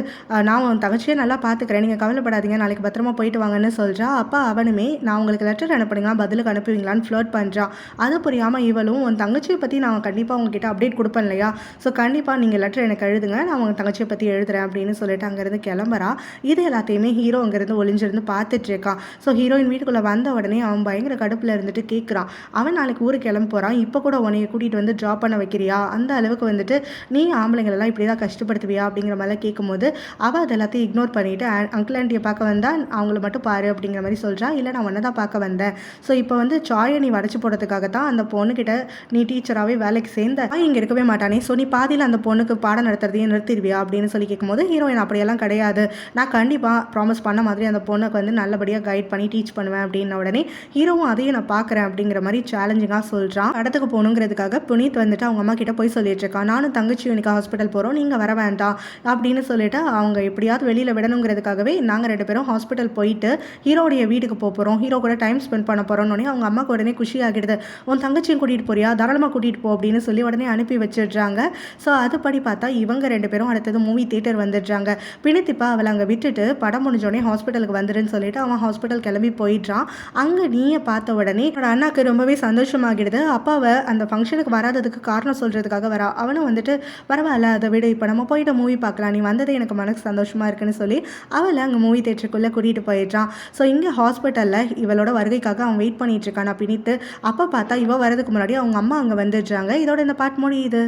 நான் உன் தங்கச்சியே நல்லா பார்த்துக்கிறேன், நீங்கள் கவலைப்படாதீங்க, நாளைக்கு பத்திரமா போயிட்டு வாங்கன்னு சொல்கிறா. அப்போ அவனுமே நான் உங்களுக்கு லெட்டர் அனுப்புனீங்களா, பதிலுக்கு அனுப்புவீங்களான்னு ஃப்ளர்ட் பண்ணுறான். அது புரியாமல் இவளும் உன் தங்கச்சியை பற்றி நான் கண்டிப்பாக உங்ககிட்ட அப்டேட் கொடுப்பேன் இல்லையா, ஸோ கண்டிப்பாக நீங்கள் லெட்டர் எனக்கு எழுதுங்க, நான் உங்கள் தங்கச்சியை பற்றி எழுதுறேன் அப்படின்னு சொல்லிட்டு அங்கேருந்து கிளம்புறா. இது எல்லாத்தையுமே ஹீரோ அங்கேருந்து ஒளிஞ்சிருந்து பார்த்துட்டு இருக்கான். ஸோ ஹீரோயின் வீட்டுக்குள்ளே வந்த உடனே அவன் பயங்கர கடுப்பில் இருந்துட்டு கேட்குறான், அவன் நாளைக்கு ஊருக்கு கிளம்ப போகிறான், இப்போ கூட உன்னைய கூட்டிகிட்டு வந்து ட்ராப் பண்ண வைக்கிறியா, அந்த அளவுக்கு வந்துட்டு நீ ஆம்பளைங்களெல்லாம் இப்படி தான் கஷ்டப்படுத்துவியா அப்படிங்கிற மாதிரிலாம் கேட்கும்போது அவள் அது எல்லாத்தையும் இக்னோர் பண்ணிவிட்டு அங்கிள் ஆண்டியை பார்க்க வந்தால் அவங்கள மட்டும் பாரு அப்படிங்கிற மாதிரி சொல்கிறா. இல்லை நான் ஒன்றை தான் பார்க்க வந்தேன், ஸோ இப்போ வந்து சாயை நீ வடைச்சி போடுறதுக்காக தான் அந்த பொண்ணுக்கிட்ட நீ டீச்சராகவே வேலைக்கு சேர்ந்த, இங்கே இருக்கவே மாட்டானே, ஸோ நீ பாதியில் அந்த பொண்ணுக்கு பாடம் நடத்துறதையும் நிறுத்திடுவியா அப்படின்னு சொல்லி கேட்கும்போது ஹீரோயின் அப்படியெல்லாம் கிடையாது, நான் கண்டிப்பாக ப்ராமிஸ் பண்ண மாதிரி அந்த பொண்ணுக்கு வந்து நல்லபடியாக கைட் பண்ணி டீச் பண்ணுவேன் அப்படின்ன உடனே ஹீரோவும் அதையும் நான் பார்க்குறேன் அப்படிங்கிற மாதிரி சேலஞ்சிங்காக சொல்கிறான். இடத்துக்கு போகணுங்கிறதுக்காக புனித் வந்துட்டு அவங்க அம்மா கிட்ட போய் சொல்லிட்டு இருக்கான், நானும் தங்கச்சியும் இன்னைக்கு ஹாஸ்பிட்டல் போகிறோம், நீங்கள் வர வேண்டாம் அப்படின்னு சொல்லிட்டு அவங்க எப்படியாவது வெளியில் விடணுங்கிறதுக்காகவே நாங்கள் ரெண்டு பேரும் ஹாஸ்பிட்டல் போயிட்டு ஹீரோடைய வீட்டுக்கு போகிறோம், ஹீரோ கூட டைம் ஸ்பெண்ட் பண்ண போகிறோன்னே அவங்க அம்மாவுக்கு உடனே குஷி ஆகிடுது. உன் தங்கச்சியும் கூட்டிகிட்டு போறியா, தாராளமாக கூட்டிகிட்டு போ அப்படின்னு சொல்லி உடனே அனுப்பி வச்சிடுறாங்க. ஸோ அதுபடி பார்த்தா இவங்க ரெண்டு பேரும் அடுத்தது மூவி தியேட்டர் வந்துடுறாங்க. பிணித்திப்பா அவளை அங்கே விட்டுட்டு படம் முடிஞ்சோடனே ஹாஸ்பிட்டலுக்கு வந்துடுன்னு சொல்லிட்டு அவன் ஹாஸ்பிட்டல் கிளம்பி போயிடுறான். அங்கே நீயை பார்த்த உடனே என்னோட அண்ணாக்கு ரொம்பவே சந்தோஷமாகிடுது. அப்பாவை அந்த ஃபங்க்ஷனுக்கு வராததுக்கு காரணம் சொல்கிறதுக்காக வரா. அவனும் வந்துட்டு பரவாயில்ல அதை விட இப்போ நம்ம போயிட்டு மூவி பார்க்கலாம், நீ வந்ததே எனக்கு மனசு சந்தோஷமாக இருக்குன்னு சொல்லி அவளை அங்கே மூவி தியேட்டருக்குள்ளே கூட்டிகிட்டு போயிடுறான். ஸோ இங்கே ஹாஸ்பிட்டலில் இவளோட வருகைக்காக அவன் வெயிட் பண்ணிட்டு இருக்கான் பிணித்து. அப்போ பார்த்தா இவ வரதுக்கு முன்னாடி அவங்க அம்மா அங்கே வந்துடுறாங்க. இதோட இந்த பாட்டு முடியுது.